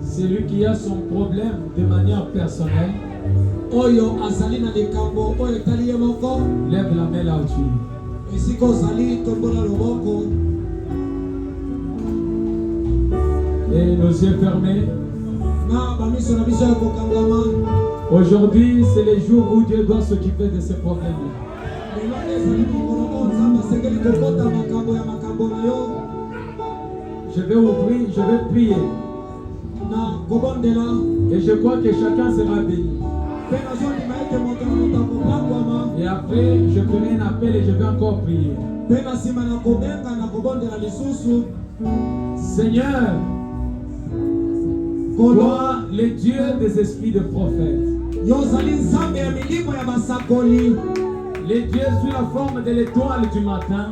Celui qui a son problème de manière personnelle, lève la main là où tu es. Et nos yeux fermés. Aujourd'hui, c'est le jour où Dieu doit s'occuper de ces problèmes-là. Je vais ouvrir, je vais prier. Et je crois que chacun sera béni. Et après, je ferai un appel et je vais encore prier. Seigneur, toi, le Dieu des esprits de prophètes, les dieux sous la forme de l'étoile du matin,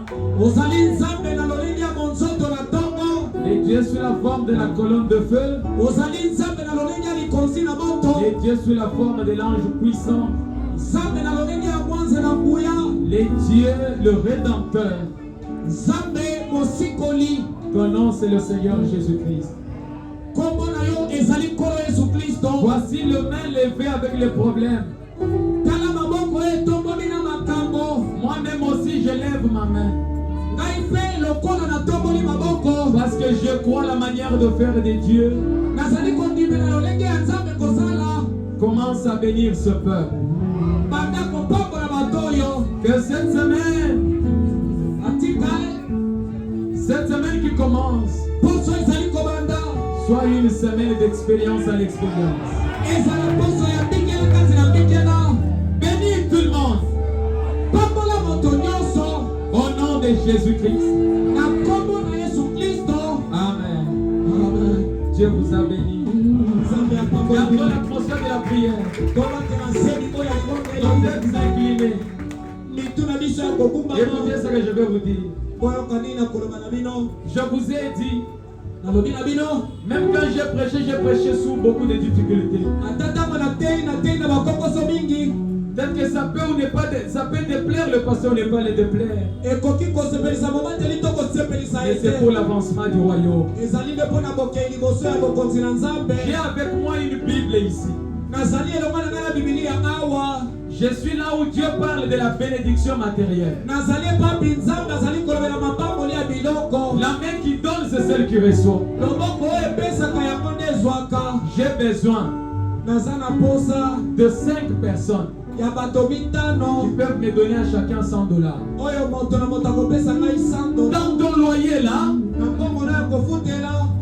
les dieux sous la forme de la colonne de feu, les dieux sous la forme de l'ange puissant, les dieux, le Rédempteur. Ton nom, c'est le Seigneur Jésus-Christ. Voici le main levée avec les problèmes. Moi-même aussi, je lève ma main. Parce que je crois la manière de faire de Dieu. Commence à bénir ce peuple. Que cette semaine qui commence soit une semaine d'expérience à l'expérience. Bénis tout le monde. Au nom de Jésus-Christ. Amen. Dieu vous a béni. Gardons l'atmosphère de la prière. Vous êtes inclinés. Écoutez ce que je vais vous dire. Je vous ai dit, même quand j'ai prêché sous beaucoup de difficultés. Peut-être que ça peut ou n'est pas ça peut déplaire le pasteur ou n'est pas le déplaire. Mais c'est pour l'avancement du royaume. J'ai avec moi une Bible ici. Je suis là où Dieu parle de la bénédiction matérielle. La main qui donne, c'est celle qui reçoit. J'ai besoin de 5 personnes qui peuvent me donner à chacun $100. Dans ton loyer là,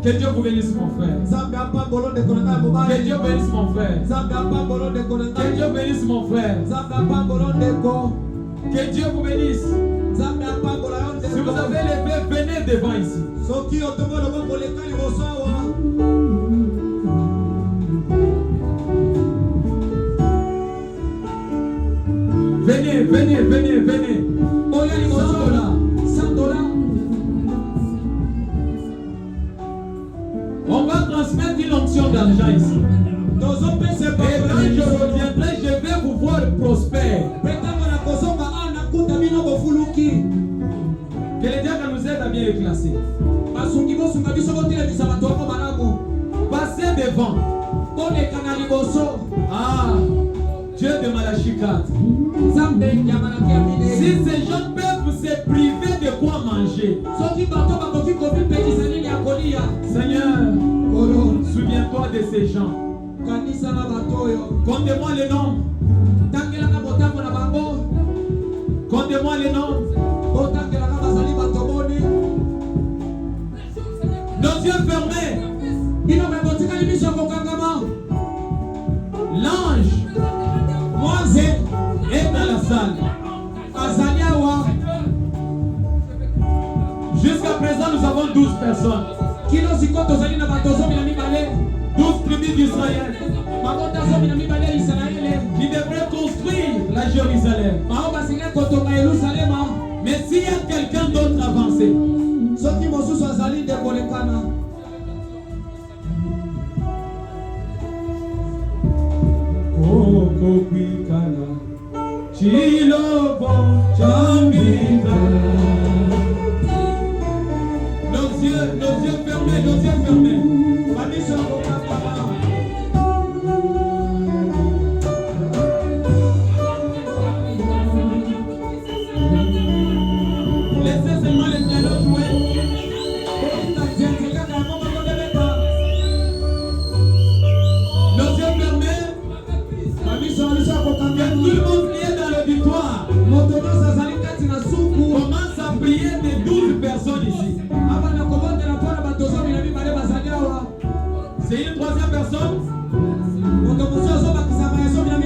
que Dieu vous bénisse mon frère. Que Dieu bénisse mon frère. Que Dieu bénisse mon frère. Que Dieu vous bénisse. Si vous avez levé, venez devant ici. Venez. $100. On va transmettre une onction d'argent ici. Et quand je reviendrai, je vais vous voir prospère. Que le diable nous aide à bien les classer. Passez devant. Ah, Dieu de Malachie 4. Si ces gens peuvent se priver de quoi manger, Seigneur, souviens-toi de ces gens. Comptez-moi les noms. Comptez-moi les noms. Nos yeux fermés. L'ange est dans la salle. Jusqu'à présent, nous avons 12 personnes. 12 tribus d'Israël qui devraient construire la Jérusalem. Mais s'il y a quelqu'un d'autre avancé, nos yeux fermés, nos yeux fermés. Laissez seulement les pianos jouer. Nos yeux fermés. Que tout le monde est dans l'auditoire. Commence à prier de 12 personnes ici. C'est une troisième personne.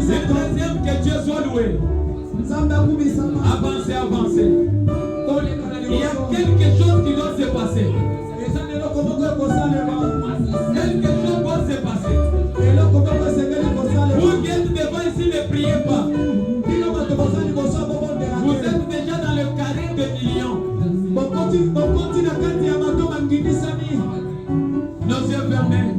C'est une troisième, que Dieu soit loué. Avancez, avancez. Il y a quelque chose qui doit se passer. Quelque chose doit se passer. Vous qui êtes devant ici, ne priez pas. Vous êtes déjà dans le carré de millions. Nos yeux fermés.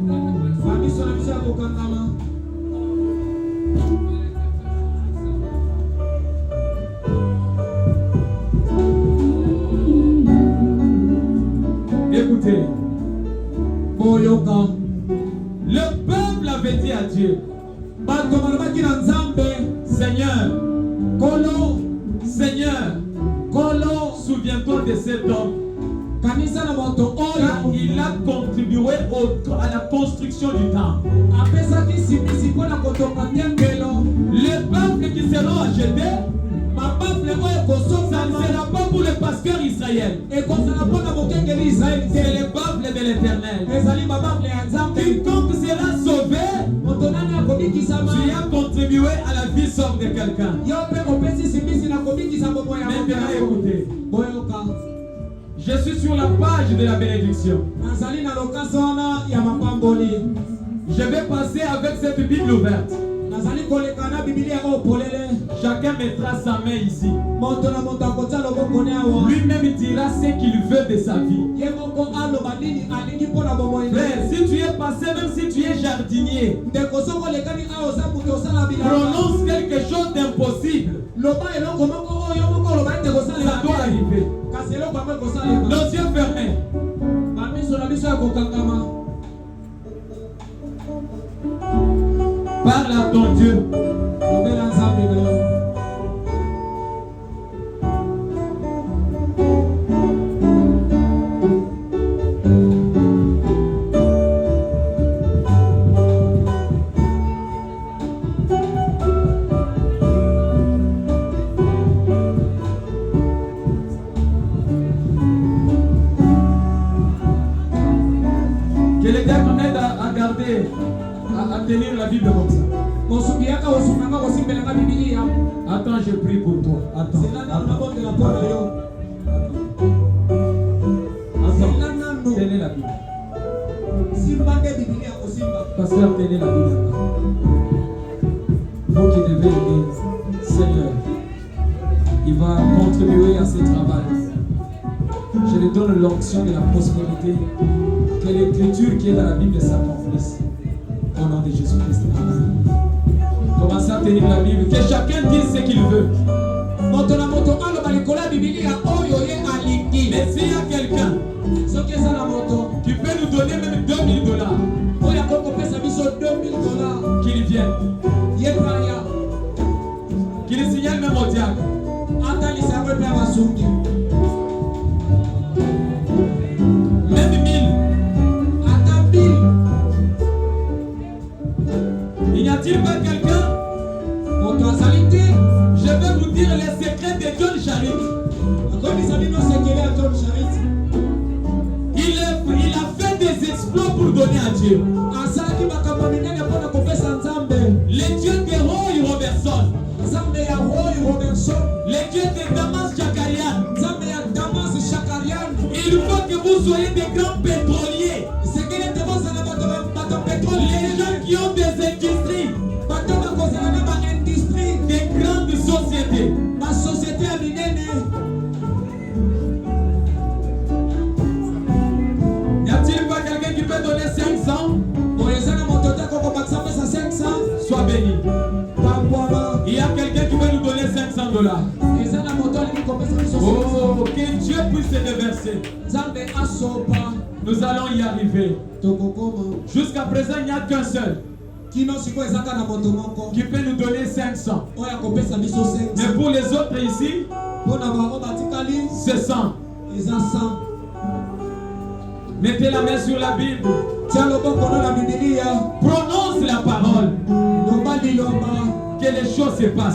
Écoutez, le peuple avait dit à Dieu, Seigneur, Seigneur, souviens-toi de cet homme. Car il a contribué à la construction du temple. Les peuples qui seront achetés, ça ne sera pas pour le pasteur Israël. C'est le peuple de l'Éternel. Quiconque sera sauvé, tu as contribué à la vie sauve de quelqu'un. Maintenant écoutez. Je suis sur la page de la bénédiction. Je vais passer avec cette Bible ouverte. Chacun mettra sa main ici. Lui-même dira ce qu'il veut de sa vie. Frère, si tu es passé, même si tu es jardinier, prononce quelque chose d'impossible. Ça doit arriver. Nos yeux fermés. Parle à ton Dieu. Que les gars qu'on aide à garder, à tenir la Bible comme ça. Attends, je prie pour toi. Attends. Tenez la Bible. Pasteur, tenez la Bible. Vous qui devez aider, Seigneur, il va contribuer à ce travail. Je lui donne l'onction de la prospérité. Que l'écriture qui est dans la Bible s'accomplisse. Au nom de Jésus-Christ. Commencez à tenir la Bible. Que chacun dise ce qu'il veut. Mais s'il y a quelqu'un qui peut nous donner même $2000, qu'il vienne. Qu'il signale même au diable. Même 1000. Il n'y a-t-il pas quelqu'un? Je vais vous dire les secrets de John Charit. Il a fait des exploits pour donner à Dieu. Les dieux de Roy Robertson. Les dieux de Damas Chakarian. Il faut que vous soyez des grands pétroliers. Les gens qui ont des industries. Des grandes sociétés. Y a-t-il pas quelqu'un qui peut donner 500? Sois béni. Il y a quelqu'un qui veut nous donner $500. Oh, que Dieu puisse se déverser. Nous allons y arriver. Jusqu'à présent, il n'y a qu'un seul qui peut nous donner 500. Mais pour les autres ici, c'est 100. Mettez la main sur la Bible. Prononce la parole. Que les choses se passent.